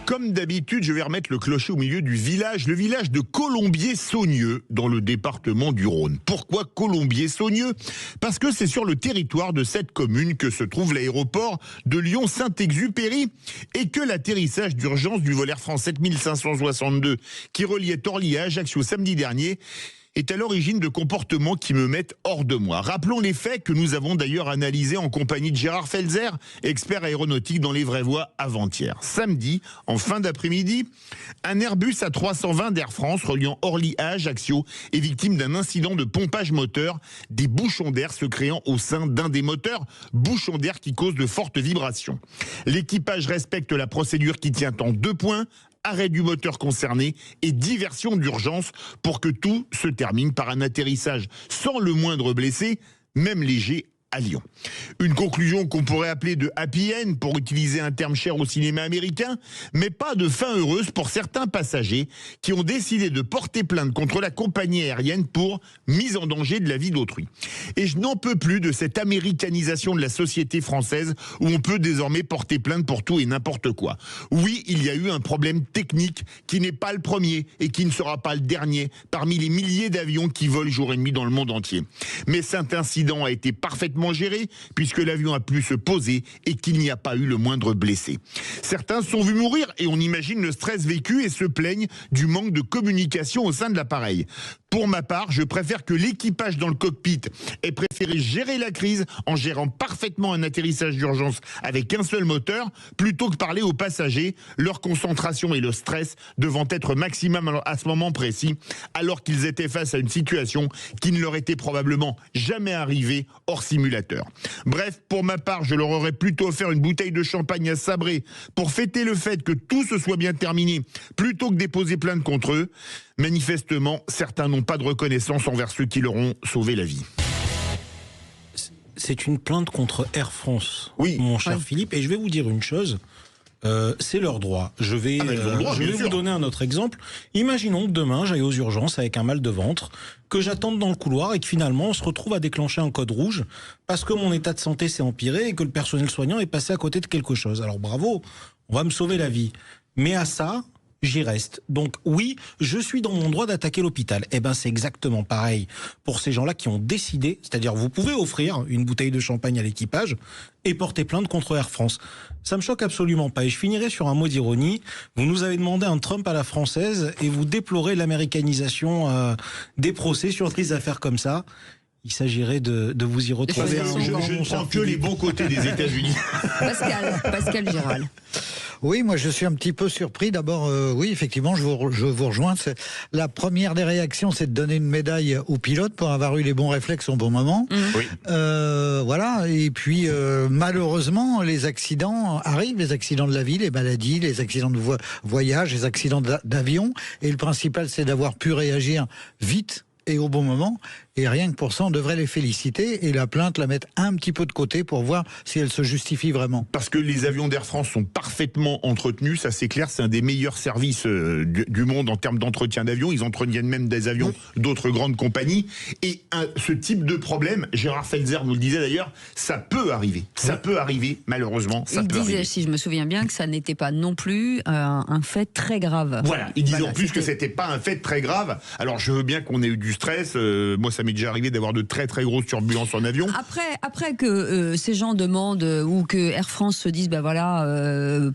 Comme d'habitude, je vais remettre le clocher au milieu du village, le village de Colombier-Saunieux, dans le département du Rhône. Pourquoi Colombier-Saunieux ? Parce que c'est sur le territoire de cette commune que se trouve l'aéroport de Lyon-Saint-Exupéry et que l'atterrissage d'urgence du vol Air France 7562 qui reliait Orly à Ajaccio samedi dernier est à l'origine de comportements qui me mettent hors de moi. Rappelons les faits que nous avons d'ailleurs analysés en compagnie de Gérard Felzer, expert aéronautique dans les vraies voies avant-hier. Samedi, en fin d'après-midi, un Airbus A320 d'Air France reliant Orly à Ajaccio est victime d'un incident de pompage moteur, des bouchons d'air se créant au sein d'un des moteurs, bouchons d'air qui causent de fortes vibrations. L'équipage respecte la procédure qui tient en 2 points, arrêt du moteur concerné et diversion d'urgence pour que tout se termine par un atterrissage sans le moindre blessé, même léger, à Lyon. Une conclusion qu'on pourrait appeler de happy end pour utiliser un terme cher au cinéma américain, mais pas de fin heureuse pour certains passagers qui ont décidé de porter plainte contre la compagnie aérienne pour mise en danger de la vie d'autrui. Et je n'en peux plus de cette américanisation de la société française où on peut désormais porter plainte pour tout et n'importe quoi. Oui, il y a eu un problème technique qui n'est pas le premier et qui ne sera pas le dernier parmi les milliers d'avions qui volent jour et nuit dans le monde entier. Mais cet incident a été parfaitement géré puisque l'avion a pu se poser et qu'il n'y a pas eu le moindre blessé. Certains se sont vus mourir et on imagine le stress vécu et se plaignent du manque de communication au sein de l'appareil. Pour ma part, je préfère que l'équipage dans le cockpit ait préféré gérer la crise en gérant parfaitement un atterrissage d'urgence avec un seul moteur, plutôt que parler aux passagers, leur concentration et le stress devant être maximum à ce moment précis, alors qu'ils étaient face à une situation qui ne leur était probablement jamais arrivée hors simulateur. Bref, pour ma part, je leur aurais plutôt offert une bouteille de champagne à sabrer pour fêter le fait que tout se soit bien terminé, plutôt que déposer plainte contre eux. Manifestement, certains n'ont pas de reconnaissance envers ceux qui leur ont sauvé la vie. C'est une plainte contre Air France, oui, mon cher Philippe, et je vais vous dire une chose. C'est leur droit. Je vais vous donner un autre exemple. Imaginons que demain, j'aille aux urgences avec un mal de ventre, que j'attende dans le couloir et que finalement, on se retrouve à déclencher un code rouge parce que mon état de santé s'est empiré et que le personnel soignant est passé à côté de quelque chose. Alors bravo, on va me sauver la vie. Mais à ça, j'y reste. Donc oui, je suis dans mon droit d'attaquer l'hôpital. Eh ben c'est exactement pareil pour ces gens-là qui ont décidé, c'est-à-dire vous pouvez offrir une bouteille de champagne à l'équipage et porter plainte contre Air France. Ça me choque absolument pas. Et je finirai sur un mot d'ironie. Vous nous avez demandé un Trump à la française et vous déplorez l'américanisation des procès sur des affaires comme ça. Il s'agirait de vous y retrouver. Je ne prends que les bons côtés des États-Unis. Pascal Gérald. Oui, moi je suis un petit peu surpris. D'abord, oui, effectivement, je vous rejoins. La première des réactions, c'est de donner une médaille aux pilotes pour avoir eu les bons réflexes au bon moment. Oui. Voilà. Et puis, malheureusement, les accidents arrivent, les accidents de la vie, les maladies, les accidents de voyage, les accidents d'avion. Et le principal, c'est d'avoir pu réagir vite et au bon moment. Et rien que pour ça, on devrait les féliciter et la plainte la mettre un petit peu de côté pour voir si elle se justifie vraiment. Parce que les avions d'Air France sont parfaitement entretenus, ça c'est clair, c'est un des meilleurs services du monde en termes d'entretien d'avions. Ils entretiennent même des avions d'autres grandes compagnies. Et ce type de problème, Gérard Felzer nous le disait d'ailleurs, ça peut arriver. Ça peut arriver, malheureusement. Il disait, si je me souviens bien, que ça n'était pas non plus un fait très grave. Voilà, il disait en plus que c'était pas un fait très grave. Alors je veux bien qu'on ait eu du stress. Moi, ça m'est déjà arrivé d'avoir de très très grosses turbulences en avion. Après que ces gens demandent ou que Air France se dise, bah voilà,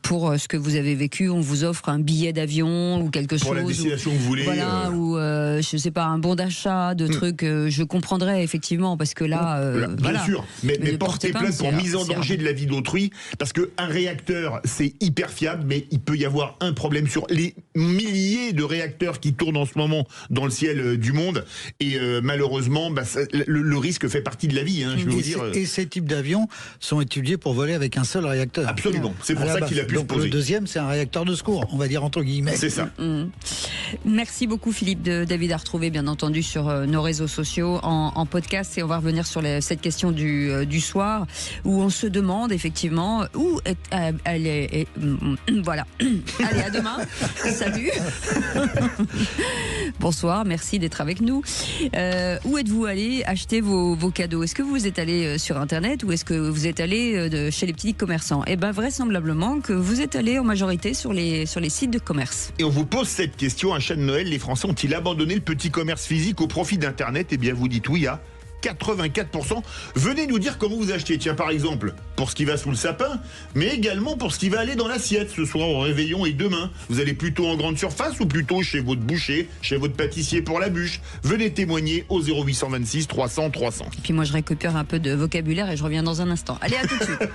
pour ce que vous avez vécu, on vous offre un billet d'avion ou quelque chose. Pour la destination que vous voulez. Voilà, ou je sais pas, un bon d'achat, de trucs, je comprendrais effectivement, parce que là. Bien sûr, mais porter plainte pour mise en danger de la vie d'autrui, parce qu'un réacteur, c'est hyper fiable, mais il peut y avoir un problème sur les milliers de réacteurs qui tournent en ce moment dans le ciel du monde, et malheureusement, malheureusement, le risque fait partie de la vie. Je vais vous dire. Et ces types d'avions sont étudiés pour voler avec un seul réacteur. Absolument. C'est pour ça qu'il a pu se poser. Le deuxième, c'est un réacteur de secours, on va dire entre guillemets. C'est ça. Merci beaucoup Philippe David, à retrouver bien entendu sur nos réseaux sociaux en podcast, et on va revenir sur cette question du soir où on se demande effectivement où voilà. Allez, à demain. Salut. Bonsoir, merci d'être avec nous. Où êtes-vous allé acheter vos cadeaux? Est-ce que vous êtes allé sur Internet ou est-ce que vous êtes allé chez les petits commerçants? Eh bien, vraisemblablement que vous êtes allé en majorité sur les sites de commerce. Et on vous pose cette question, un chat de Noël, les Français ont-ils abandonné le petit commerce physique au profit d'Internet? Eh bien, vous dites oui à 84%. Venez nous dire comment vous achetez. Tiens, par exemple, pour ce qui va sous le sapin, mais également pour ce qui va aller dans l'assiette ce soir au réveillon et demain. Vous allez plutôt en grande surface ou plutôt chez votre boucher, chez votre pâtissier pour la bûche? Venez témoigner au 0826 300 300. Et puis moi, je récupère un peu de vocabulaire et je reviens dans un instant. Allez, à tout de suite.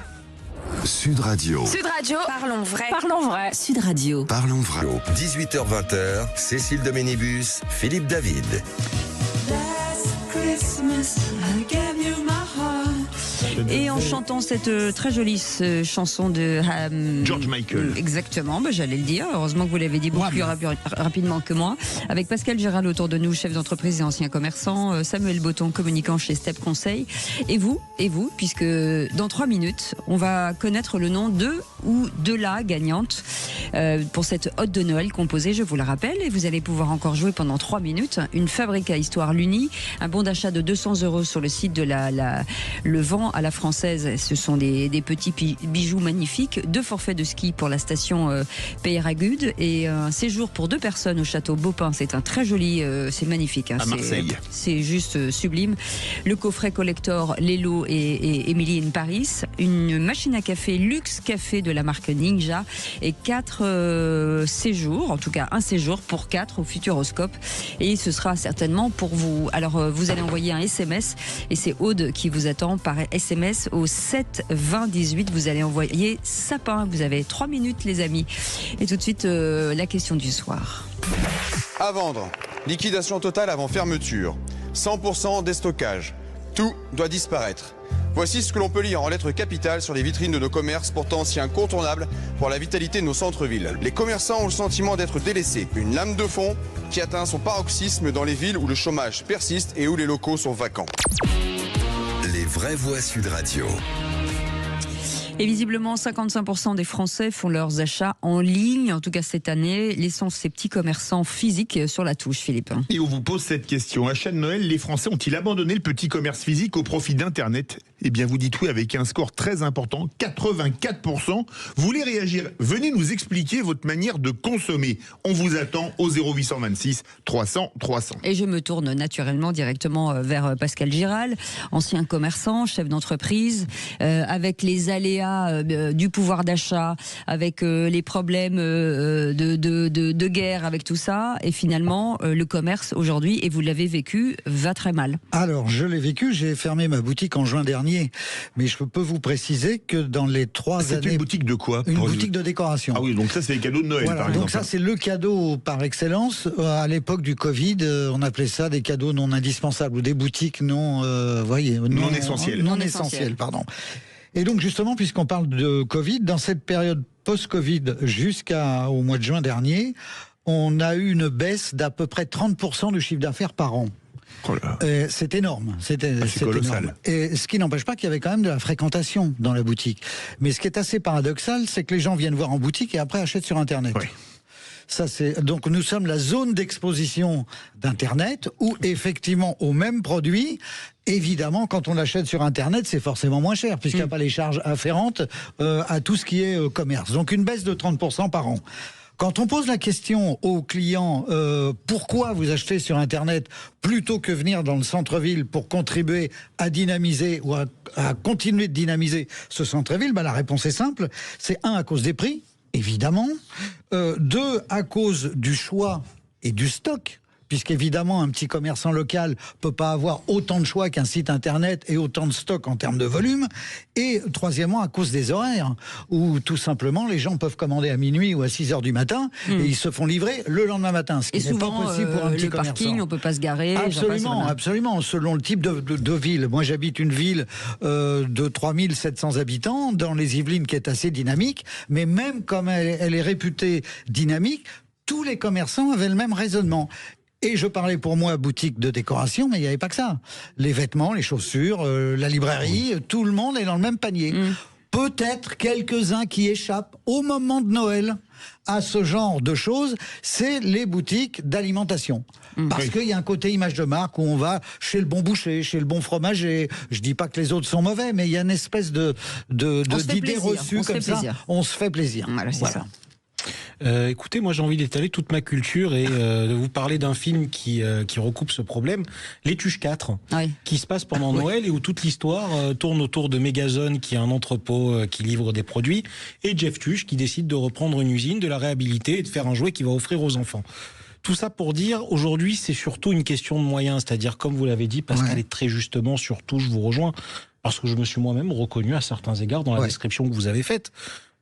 Sud Radio. Sud Radio, parlons vrai. Parlons vrai. Sud Radio. Parlons vrai. 18h-20h, Cécile de Ménibus, Philippe David. Et en chantant cette très jolie chanson de George Michael. Exactement, j'allais le dire. Heureusement que vous l'avez dit beaucoup plus rapidement que moi. Avec Pascal Gérald autour de nous, chef d'entreprise et ancien commerçant, Samuel Botton, communicant chez Step Conseil. Et vous, puisque dans 3 minutes, on va connaître le nom de ou de la gagnante pour cette hotte de Noël composée, je vous le rappelle, et vous allez pouvoir encore jouer pendant 3 minutes. Une fabrique à histoire l'Uni, un bon d'achat de 200 € sur le site de Le Vent à la Française. Ce sont des petits bijoux magnifiques, 2 forfaits de ski pour la station Peyragudes et un séjour pour 2 personnes au château Beaupin. C'est un très joli, c'est magnifique. À Marseille. C'est juste sublime. Le coffret collector Lelo et Emily in Paris, une machine à café Luxe Café de la marque Ninja et 4 séjours, en tout cas un séjour pour 4 au Futuroscope. Et ce sera certainement pour vous. Alors vous allez envoyer un SMS et c'est Aude qui vous attend par SMS au 7 20 18. Vous allez envoyer sapin. Vous avez 3 minutes les amis. Et tout de suite la question du soir. À vendre. Liquidation totale avant fermeture. 100% déstockage. Tout doit disparaître. Voici ce que l'on peut lire en lettres capitales sur les vitrines de nos commerces, pourtant si incontournables pour la vitalité de nos centres-villes. Les commerçants ont le sentiment d'être délaissés. Une lame de fond qui atteint son paroxysme dans les villes où le chômage persiste et où les locaux sont vacants. Les vraies voix Sud Radio. Et visiblement, 55% des Français font leurs achats en ligne, en tout cas cette année, laissant ces petits commerçants physiques sur la touche, Philippe. Et on vous pose cette question. Achat de Noël, les Français ont-ils abandonné le petit commerce physique au profit d'Internet? Eh bien, vous dites oui avec un score très important, 84%. Vous voulez réagir? Venez nous expliquer votre manière de consommer. On vous attend au 0826 300 300. Et je me tourne naturellement directement vers Pascal Giral, ancien commerçant, chef d'entreprise, avec les aléas du pouvoir d'achat, avec les problèmes de guerre, avec tout ça, et finalement le commerce aujourd'hui, et vous l'avez vécu, va très mal. Alors je l'ai vécu, j'ai fermé ma boutique en juin dernier, mais je peux vous préciser que dans les 3 années... C'est une boutique de quoi? Une boutique de décoration. Ah oui, donc ça c'est les cadeaux de Noël, voilà, par exemple. Donc ça c'est le cadeau par excellence. À l'époque du Covid, on appelait ça des cadeaux non indispensables, ou des boutiques non essentielles. Non essentielles, pardon. Et donc justement, puisqu'on parle de Covid, dans cette période post-Covid jusqu'au mois de juin dernier, on a eu une baisse d'à peu près 30% du chiffre d'affaires par an. Oh c'est énorme, c'est colossal. énorme. Et ce qui n'empêche pas qu'il y avait quand même de la fréquentation dans la boutique. Mais ce qui est assez paradoxal, c'est que les gens viennent voir en boutique et après achètent sur Internet. Oui. Ça, donc nous sommes la zone d'exposition d'Internet où effectivement au même produit, évidemment quand on l'achète sur Internet c'est forcément moins cher puisqu'il n'y a pas les charges afférentes à tout ce qui est commerce. Donc une baisse de 30% par an. Quand on pose la question aux clients pourquoi vous achetez sur Internet plutôt que venir dans le centre-ville pour contribuer à dynamiser ou à continuer de dynamiser ce centre-ville, la réponse est simple, c'est 1 à cause des prix. Évidemment. 2, à cause du choix et du stock. puisqu'évidemment un petit commerçant local peut pas avoir autant de choix qu'un site internet et autant de stock en termes de volume. Et troisièmement, à cause des horaires, où tout simplement les gens peuvent commander à minuit ou à 6h du matin et ils se font livrer le lendemain matin, ce qui n'est pas possible pour un petit le commerçant. parking, on peut pas se garer. Absolument, selon le type de ville. Moi, j'habite une ville de 3700 habitants dans les Yvelines qui est assez dynamique, mais même comme elle est réputée dynamique, tous les commerçants avaient le même raisonnement. Et je parlais pour moi boutique de décoration, mais il n'y avait pas que ça. Les vêtements, les chaussures, la librairie, tout le monde est dans le même panier. Peut-être quelques-uns qui échappent au moment de Noël à ce genre de choses, c'est les boutiques d'alimentation. Parce qu'il y a un côté image de marque où on va chez le bon boucher, chez le bon fromager. Je dis pas que les autres sont mauvais, mais il y a une espèce d'idée reçue comme ça. On se fait plaisir. Voilà, c'est ça. Écoutez, moi j'ai envie d'étaler toute ma culture et de vous parler d'un film qui recoupe ce problème, Les Tuches 4, qui se passe pendant Noël et où toute l'histoire tourne autour de Megazone, qui est un entrepôt qui livre des produits, et Jeff Tuche qui décide de reprendre une usine, de la réhabiliter et de faire un jouet qu'il va offrir aux enfants. Tout ça pour dire, aujourd'hui, c'est surtout une question de moyens, c'est-à-dire, comme vous l'avez dit, Pascal, est très justement, surtout, je vous rejoins, parce que je me suis moi-même reconnu à certains égards dans la description que vous avez faite.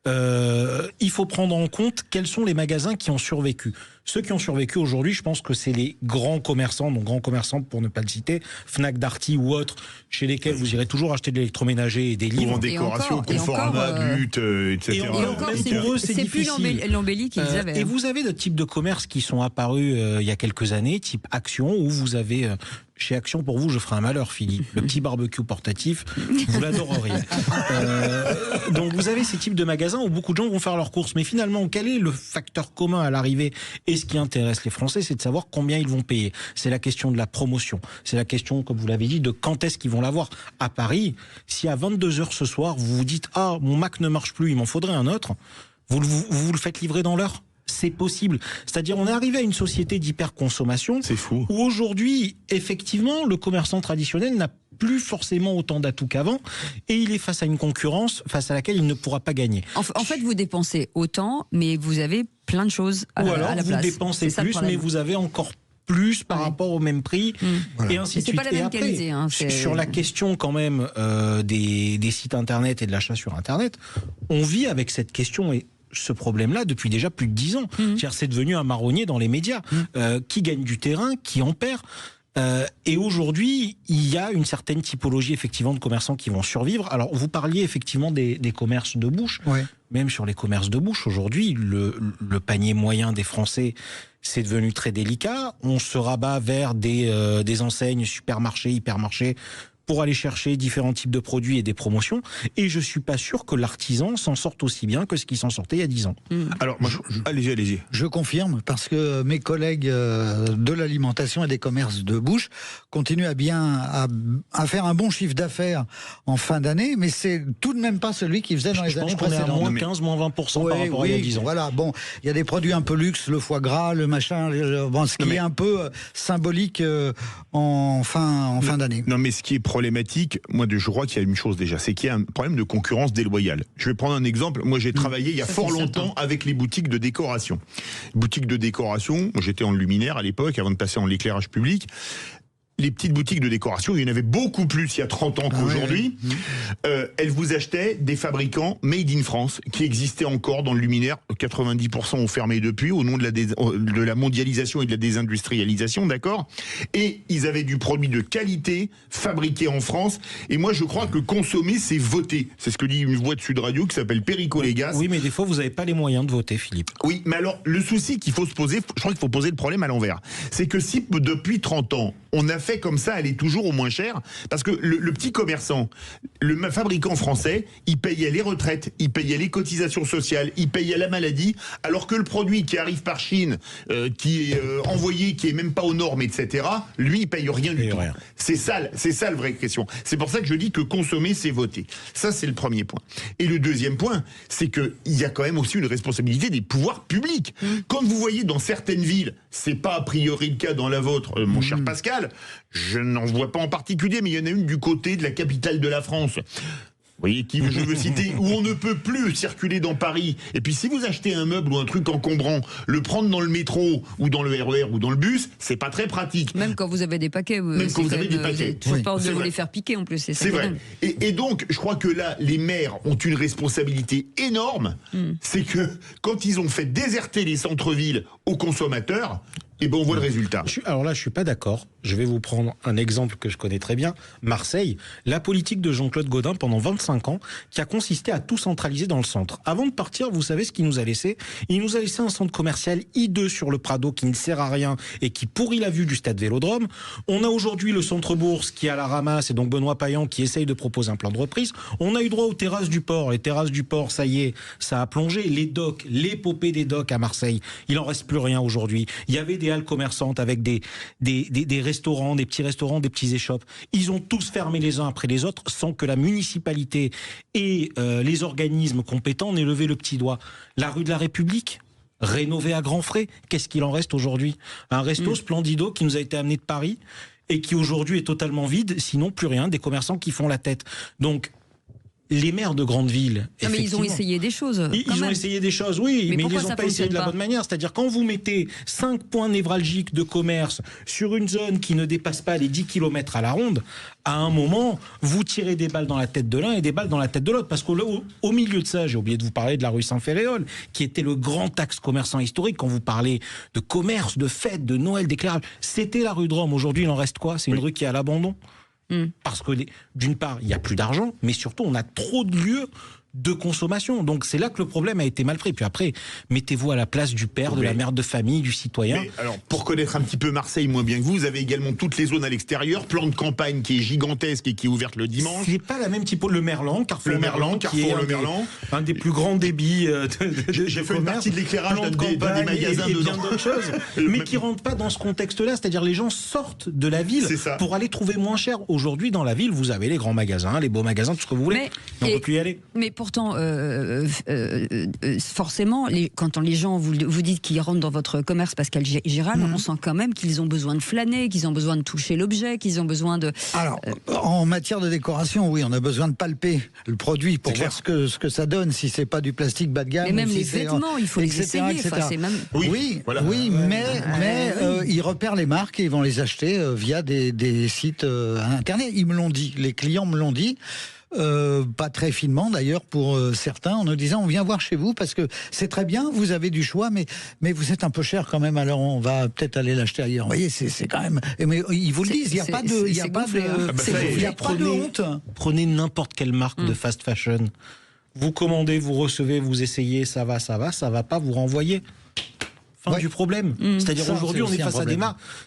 Il faut prendre en compte quels sont les magasins qui ont survécu. Ceux qui ont survécu aujourd'hui, je pense que c'est les grands commerçants, donc grands commerçants pour ne pas le citer, Fnac, Darty ou autres, chez lesquels vous irez toujours acheter de l'électroménager et des livres. Ou en décoration, Conforama, But, etc. Et encore, c'est plus l'embellie qu'ils avaient. Et vous avez de types de commerces qui sont apparus il y a quelques années, type Action, où vous avez... Chez Action, pour vous, je ferai un malheur, Philippe. Le petit barbecue portatif, vous l'adoreriez. Donc vous avez ces types de magasins où beaucoup de gens vont faire leurs courses. Mais finalement, quel est le facteur commun à l'arrivée? Et ce qui intéresse les Français, c'est de savoir combien ils vont payer. C'est la question de la promotion. C'est la question, comme vous l'avez dit, de quand est-ce qu'ils vont l'avoir. À Paris, si à 22h ce soir, vous vous dites « Ah, mon Mac ne marche plus, il m'en faudrait un autre », vous le faites livrer dans l'heure. C'est possible. C'est-à-dire, on est arrivé à une société d'hyperconsommation. C'est fou. Où aujourd'hui, effectivement, le commerçant traditionnel n'a plus forcément autant d'atouts qu'avant, et il est face à une concurrence face à laquelle il ne pourra pas gagner. En fait, vous dépensez autant, mais vous avez plein de choses à la place. Ou alors, vous dépensez plus, mais vous avez encore plus par rapport au même prix, et ainsi de suite. C'est pas la même qualité. Hein, sur la question quand même des sites internet et de l'achat sur internet, on vit avec cette question et ce problème-là depuis déjà plus de 10 ans. C'est devenu un marronnier dans les médias. Qui gagne du terrain, qui en perd. Et aujourd'hui, il y a une certaine typologie effectivement de commerçants qui vont survivre. Alors, vous parliez effectivement des commerces de bouche. Même sur les commerces de bouche, aujourd'hui, le panier moyen des Français, c'est devenu très délicat. On se rabat vers des enseignes supermarchés, hypermarchés, pour aller chercher différents types de produits et des promotions. Et je suis pas sûr que l'artisan s'en sorte aussi bien que ce qui s'en sortait il y a 10 ans. Alors, allez-y. Je confirme, parce que mes collègues de l'alimentation et des commerces de bouche continuent à faire un bon chiffre d'affaires en fin d'année, mais c'est tout de même pas celui qu'ils faisaient dans les années précédentes. Je pense qu'on est à moins 15, moins 20% par rapport à il y a 10 ans. Voilà, bon, il y a des produits un peu luxe, le foie gras, le machin, ce qui est un peu symbolique en fin d'année. Non, mais ce qui est problématique, moi je crois qu'il y a une chose déjà, c'est qu'il y a un problème de concurrence déloyale. Je vais prendre un exemple. Moi j'ai travaillé il y a fort longtemps avec les boutiques de décoration. Boutiques de décoration, moi j'étais en luminaire à l'époque avant de passer en l'éclairage public. Les petites boutiques de décoration, il y en avait beaucoup plus il y a 30 ans qu'aujourd'hui. Elles vous achetaient des fabricants made in France qui existaient encore dans le luminaire. 90% ont fermé depuis au nom de la mondialisation et de la désindustrialisation, d'accord. Et ils avaient du produit de qualité fabriqué en France. Et moi, je crois que consommer, c'est voter. C'est ce que dit une voix de Sud Radio qui s'appelle Perico Légas. Oui, mais des fois, vous n'avez pas les moyens de voter, Philippe. Oui, mais alors, le souci qu'il faut se poser, je crois qu'il faut poser le problème à l'envers. C'est que si depuis 30 ans, on a fait comme ça, elle est toujours au moins cher, parce que le petit commerçant, le fabricant français, il payait les retraites, il payait les cotisations sociales, il payait la maladie, alors que le produit qui arrive par Chine, qui est envoyé, qui est même pas aux normes, etc., lui, il paye rien du tout. C'est ça la vraie question. C'est pour ça que je dis que consommer, c'est voter. Ça, c'est le premier point. Et le deuxième point, c'est qu'il y a quand même aussi une responsabilité des pouvoirs publics. Quand vous voyez dans certaines villes, c'est pas a priori le cas dans la vôtre, mon cher Pascal, je n'en vois pas en particulier, mais il y en a une du côté de la capitale de la France. voyez qui je veux citer, où on ne peut plus circuler dans Paris. Et puis si vous achetez un meuble ou un truc encombrant, le prendre dans le métro ou dans le RER ou dans le bus, c'est pas très pratique. Même quand vous avez des paquets, même quand vous avez des paquets. Toujours pas de vous les faire piquer en plus. C'est vrai. Et donc, je crois que là, les maires ont une responsabilité énorme. C'est que quand ils ont fait déserter les centres-villes aux consommateurs, et ben on voit le résultat. Alors là, je suis pas d'accord. Je vais vous prendre un exemple que je connais très bien. Marseille, la politique de Jean-Claude Gaudin pendant 25 ans, qui a consisté à tout centraliser dans le centre. Avant de partir, vous savez ce qu'il nous a laissé? Il nous a laissé un centre commercial hideux sur le Prado qui ne sert à rien et qui pourrit la vue du stade Vélodrome. On a aujourd'hui le centre bourse qui est à la ramasse et donc Benoît Payan qui essaye de proposer un plan de reprise. On a eu droit aux terrasses du port. Les terrasses du port, ça y est, ça a plongé. Les docks, l'épopée des docks à Marseille, il en reste plus rien aujourd'hui. Il y avait des halles commerçantes avec des restaurants, des petits restaurants, des petits échoppes. Ils ont tous fermé les uns après les autres sans que la municipalité et les organismes compétents n'aient levé le petit doigt. La rue de la République, rénovée à grands frais, qu'est-ce qu'il en reste aujourd'hui? Un resto Splendido qui nous a été amené de Paris et qui aujourd'hui est totalement vide, sinon plus rien, des commerçants qui font la tête. Donc, les maires de grandes villes, mais ils ont essayé des choses. Ils ont essayé des choses, oui, mais ils les ont pas essayé de la bonne manière. C'est-à-dire quand vous mettez 5 points névralgiques de commerce sur une zone qui ne dépasse pas les 10 km à la ronde, à un moment, vous tirez des balles dans la tête de l'un et des balles dans la tête de l'autre. Parce qu'au milieu de ça, j'ai oublié de vous parler de la rue Saint-Féréol, qui était le grand axe commerçant historique. Quand vous parlez de commerce, de fêtes, de Noël, d'éclairage, c'était la rue de Rome. Aujourd'hui, il en reste quoi? C'est une rue qui est à l'abandon. Parce que d'une part, il n'y a plus d'argent, mais surtout, on a trop de lieux de consommation. Donc c'est là que le problème a été mal pris. Puis après, mettez-vous à la place du père, de la mère de famille, du citoyen. Mais alors, pour connaître un petit peu Marseille moins bien que vous avez également toutes les zones à l'extérieur, plan de campagne qui est gigantesque et qui est ouverte le dimanche. C'est pas la même type. Le Merlan, Carrefour Merlan, qui est un des plus grands débits J'ai fait une partie de l'éclairage des magasins et bien d'autres choses, mais qui rentrent pas dans ce contexte-là. C'est-à-dire les gens sortent de la ville pour aller trouver moins cher. Aujourd'hui, dans la ville, vous avez les grands magasins, les beaux magasins, tout ce que vous voulez. Mais on ne peut plus y aller. Mais pourtant, forcément, quand les gens vous dites qu'ils rentrent dans votre commerce Pascal Giral, on sent quand même qu'ils ont besoin de flâner, qu'ils ont besoin de toucher l'objet, qu'ils ont besoin de... Alors, en matière de décoration, oui, on a besoin de palper le produit pour voir ce que ça donne, si c'est pas du plastique bas de gamme. Mais même si les vêtements, il faut les essayer. Mais ils repèrent les marques et ils vont les acheter via des sites internet. Ils me l'ont dit, les clients me l'ont dit. Pas très finement d'ailleurs pour certains, en nous disant on vient voir chez vous parce que c'est très bien, vous avez du choix, mais vous êtes un peu cher quand même, alors on va peut-être aller l'acheter ailleurs. Vous voyez, c'est quand même. Mais ils vous le disent, il n'y a pas de honte. Prenez n'importe quelle marque de fast fashion. Vous commandez, vous recevez, vous essayez, ça va pas, vous renvoyez. Fin du problème. C'est-à-dire aujourd'hui, on est face à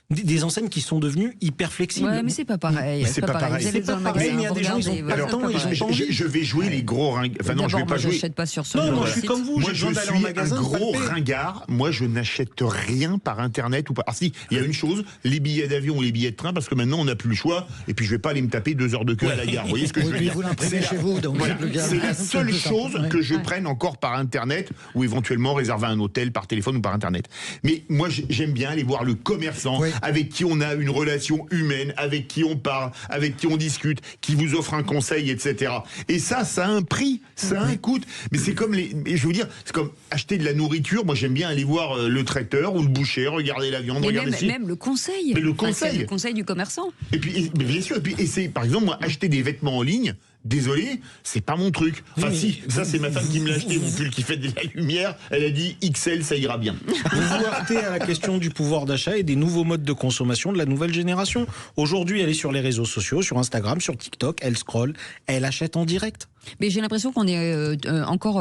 des enseignes qui sont devenues hyper flexibles. Ouais, mais c'est pas pareil. C'est pas pareil. Mais il y a des gens, ils ont pas le temps, ils ont pas envie. Je vais jouer les gros ringards. Enfin non, je vais pas jouer. Pas sur ce moi, je suis comme vous. Moi, je suis un gros ringard. Moi, je n'achète rien par Internet ou pas. Ah si, il y a une chose, les billets d'avion ou les billets de train, parce que maintenant, on n'a plus le choix. Et puis, je vais pas aller me taper 2 heures de queue à la gare. Vous voyez ce que je veux dire? Vous l'imprimez chez vous, donc c'est la seule chose que je prenne encore par Internet ou éventuellement réserver un hôtel par téléphone ou par Internet. Mais moi, j'aime bien aller voir le commerçant avec qui on a une relation humaine, avec qui on parle, avec qui on discute, qui vous offre un conseil, etc. Et ça a un prix, ça a un coût. Mais c'est comme je veux dire, c'est comme acheter de la nourriture. Moi, j'aime bien aller voir le traiteur ou le boucher, regarder la viande, regarder même le conseil. Mais le conseil. Le conseil du commerçant. Et puis, bien sûr, et c'est, par exemple, moi, acheter des vêtements en ligne. Désolé, c'est pas mon truc. Enfin si, ça c'est ma femme qui me l'a acheté, mon pull qui fait de la lumière. Elle a dit XL, ça ira bien. Vous vous heurtez à la question du pouvoir d'achat et des nouveaux modes de consommation de la nouvelle génération. Aujourd'hui, elle est sur les réseaux sociaux, sur Instagram, sur TikTok, elle scrolle, elle achète en direct. Mais j'ai l'impression qu'on est encore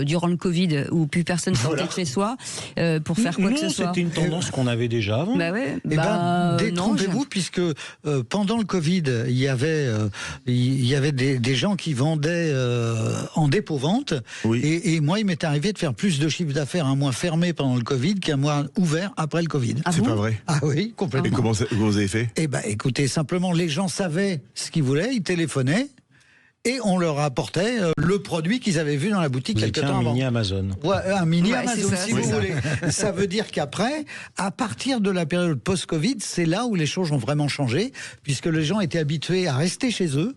durant le Covid où plus personne sortait de chez soi pour faire quoi que ce soit. C'était une tendance qu'on avait déjà avant. Bah ouais. Détrompez-vous puisque pendant le Covid, il y avait des gens qui vendaient en dépôt-vente. Et moi, il m'est arrivé de faire plus de chiffre d'affaires un mois fermé pendant le Covid qu'un mois ouvert après le Covid. C'est pas vrai? Ah oui, complètement. Et comment vous avez fait? Eh ben, écoutez, simplement, les gens savaient ce qu'ils voulaient, ils téléphonaient. Et on leur apportait le produit qu'ils avaient vu dans la boutique quelque temps avant. Un mini Amazon. Ouais, un mini Amazon, si vous voulez. Ça veut dire qu'après, à partir de la période post-Covid, c'est là où les choses ont vraiment changé, puisque les gens étaient habitués à rester chez eux,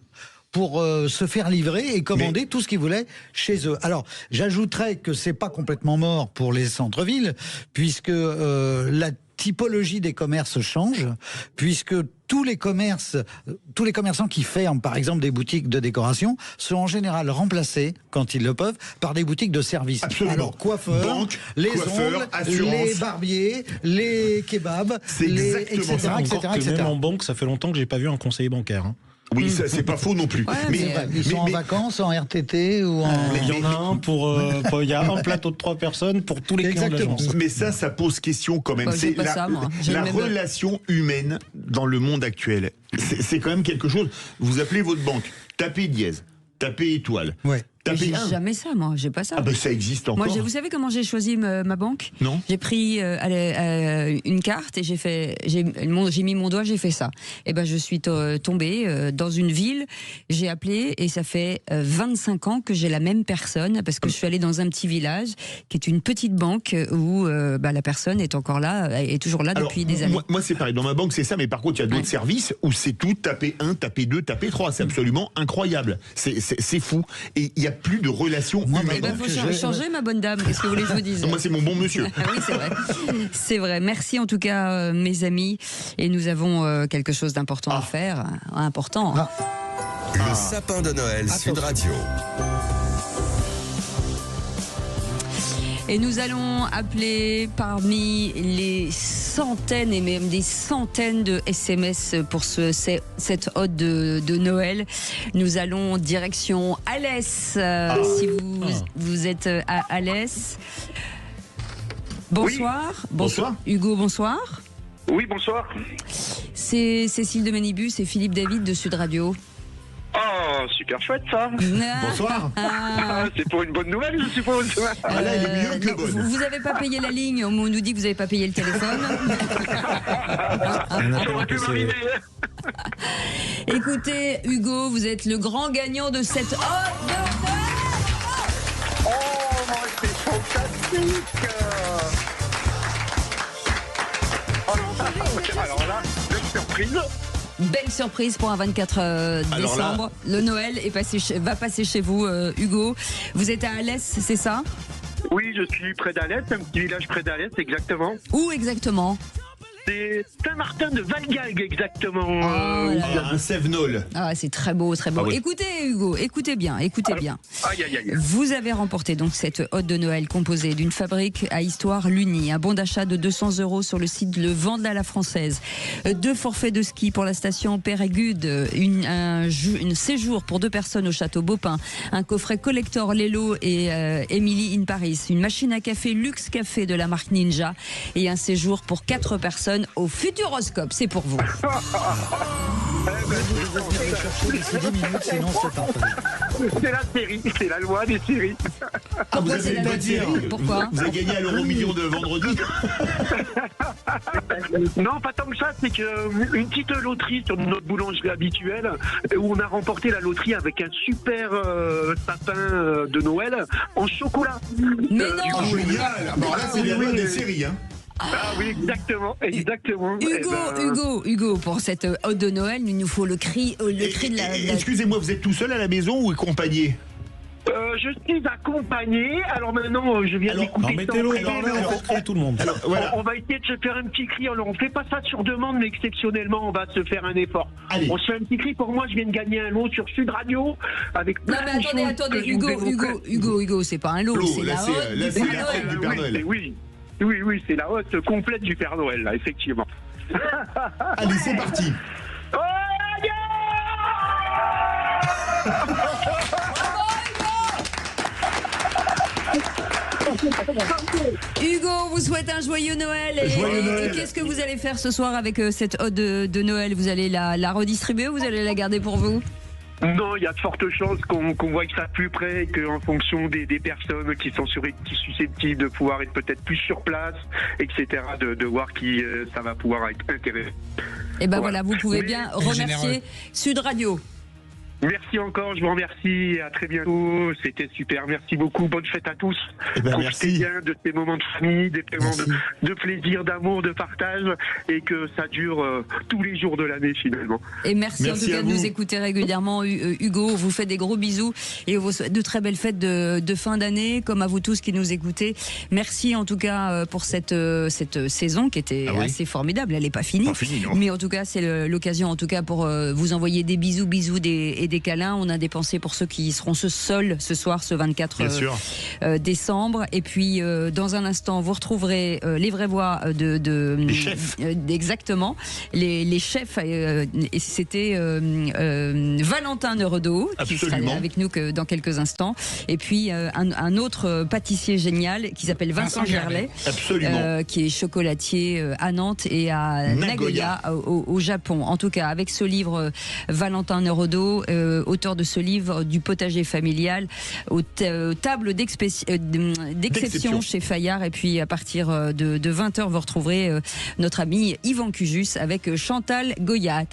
pour se faire livrer et commander tout ce qu'ils voulaient chez eux. Alors, j'ajouterais que c'est pas complètement mort pour les centres-villes, puisque la typologie des commerces change, puisque tous les commerçants qui ferment, par exemple des boutiques de décoration, sont en général remplacés, quand ils le peuvent, par des boutiques de services. Absolument. Alors, coiffeurs, banque, les coiffeurs, ongles, assurance. les barbiers, les kebabs, etc. Même en banque, ça fait longtemps que j'ai pas vu un conseiller bancaire. Hein. Oui, ça c'est pas faux non plus. Ouais, mais ils sont en vacances, en RTT ou en... Il y en a un il y a un plateau de 3 personnes pour tous les clients de l'agence. Mais ça pose question quand même. C'est la relation humaine dans le monde actuel. C'est quand même quelque chose. Vous appelez votre banque, tapez dièse, tapez étoile. Ouais. J'ai jamais ça, moi, j'ai pas ça. Ah ben ça existe encore. Moi, vous savez comment j'ai choisi ma banque? Non. J'ai pris une carte et j'ai mis mon doigt, j'ai fait ça. Et ben je suis tombée dans une ville, j'ai appelé et ça fait 25 ans que j'ai la même personne parce que je suis allée dans un petit village qui est une petite banque où la personne est encore là, est toujours là depuis des années. Moi c'est pareil, dans ma banque c'est ça, mais par contre il y a d'autres services où c'est tout taper 1, taper 2, taper 3. C'est absolument incroyable. C'est fou. Et il y a plus de relations humaines. Il faut changer, ma bonne dame. Qu'est-ce que vous voulez que je vous dise? Moi, c'est mon bon monsieur. Oui, c'est vrai. C'est vrai. Merci en tout cas, mes amis. Et nous avons quelque chose d'important à faire. Important. Le sapin de Noël, Sud Radio. Et nous allons appeler parmi les centaines et même des centaines de SMS pour cette ode de Noël. Nous allons direction Alès. Si vous êtes à Alès. Bonsoir. Oui. Bonsoir. Hugo, bonsoir. Oui, bonsoir. C'est Cécile de Ménibus et Philippe David de Sud Radio. Oh, super chouette ça. Bonsoir. C'est pour une bonne nouvelle, je suppose. Là, elle est mieux que bonne. Vous n'avez pas payé la ligne, on nous dit que vous n'avez pas payé le téléphone. J'aurais pu m'arriver. Écoutez, Hugo, vous êtes le grand gagnant de cette ode de Noël. Oh, c'est fantastique. Alors là, belle surprise. Belle surprise pour un 24 décembre. Le Noël va passer chez vous, Hugo. Vous êtes à Alès, c'est ça? Oui, je suis près d'Alès, un petit village près d'Alès, exactement. Où exactement? C'est Saint-Martin de Valgalgue, exactement. Un Sévenol. Ah, c'est très beau, très beau. Ah oui. Écoutez, Hugo, écoutez bien. Aïe, aïe, aïe. Vous avez remporté donc cette ode de Noël composée d'une fabrique à histoire Luni, un bon d'achat de 200 € sur le site Le Vendelat à la Française, 2 forfaits de ski pour la station Pérégude, un séjour pour 2 personnes au château Beaupin, un coffret collector Lelo et Emily in Paris, une machine à café Luxe Café de la marque Ninja et un séjour pour 4 personnes au Futuroscope. C'est pour vous. C'est la série, c'est la loi des séries. Pourquoi c'est la loi des séries? Pourquoi? Vous avez gagné à l'euro-million de vendredi? Non, pas tant que ça, c'est qu'une petite loterie sur notre boulangerie habituelle où on a remporté la loterie avec un super sapin de Noël en chocolat. Mais non, génial. Alors là, c'est les lois des séries, hein. Ah oui, exactement. Hugo, pour cette ode de Noël, il nous faut le cri de la... Excusez-moi, vous êtes tout seul à la maison ou accompagné? Je suis accompagné. Alors maintenant, je viens d'écouter. Mettez-le tout le monde. Alors, voilà. On va essayer de se faire un petit cri. Alors, on fait pas ça sur demande, mais exceptionnellement, on va se faire un effort. Allez. On se fait un petit cri. Pour moi, je viens de gagner un lot sur Sud Radio avec. Non mais attendez, Hugo, c'est pas un lot, c'est la ode du Père Noël. Oui, c'est la hôte complète du Père Noël, là, effectivement. Allez, c'est parti. Oh, Hugo, vous souhaite un joyeux Noël. Et qu'est-ce que vous allez faire ce soir avec cette ode de Noël? Vous allez la redistribuer ou vous allez la garder pour vous? Non, il y a de fortes chances qu'on voit ça plus près, qu'en fonction des personnes qui sont susceptibles de pouvoir être peut-être plus sur place, etc., de voir qui ça va pouvoir être intéressant. Et ben voilà, vous pouvez bien remercier Sud Radio. Merci encore, je vous remercie. À très bientôt. C'était super. Merci beaucoup. Bonne fête à tous. Profitez bien de ces moments de famille, des moments de plaisir, d'amour, de partage, et que ça dure tous les jours de l'année finalement. Et merci en tout cas de nous écouter régulièrement, Hugo. On vous fait des gros bisous et on vous souhaite de très belles fêtes de fin d'année, comme à vous tous qui nous écoutez. Merci en tout cas pour cette saison qui était assez formidable. Elle n'est pas finie, mais en tout cas c'est l'occasion en tout cas pour vous envoyer des bisous et des câlins. On a des pensées pour ceux qui seront seuls ce soir, ce 24 décembre. Et puis dans un instant, vous retrouverez les vraies voix les chefs. Exactement, les chefs. Et c'était Valentin Neuredo qui sera avec nous dans quelques instants. Et puis un autre pâtissier génial qui s'appelle Vincent Gerlet, qui est chocolatier à Nantes et à Nagoya au Japon. En tout cas, avec ce livre, Valentin Neuredo, auteur de ce livre du potager familial, aux tables d'exception chez Fayard. Et puis à partir de 20h, vous retrouverez notre ami Yvan Cujus avec Chantal Goya.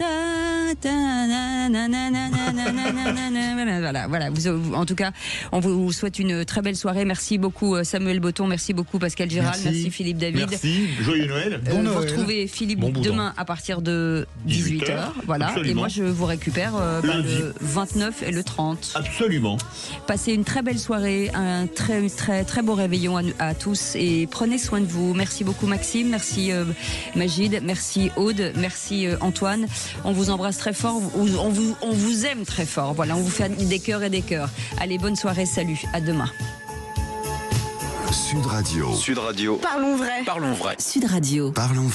Voilà. En tout cas, on vous souhaite une très belle soirée. Merci beaucoup Samuel Botton, merci beaucoup Pascal Giral, merci Philippe David. Merci, joyeux Noël. Vous retrouvez Philippe demain à partir de 18h. Voilà. Absolument. Et moi je vous récupère le 29 et le 30. Absolument. Passez une très belle soirée, un très très très beau réveillon à tous et prenez soin de vous. Merci beaucoup Maxime, merci Magid, merci Aude, merci Antoine. On vous embrasse très fort, on vous aime très fort. Voilà, on vous fait des cœurs et des cœurs. Allez, bonne soirée, salut, à demain. Sud Radio. Parlons vrai. Sud Radio. Parlons vrai.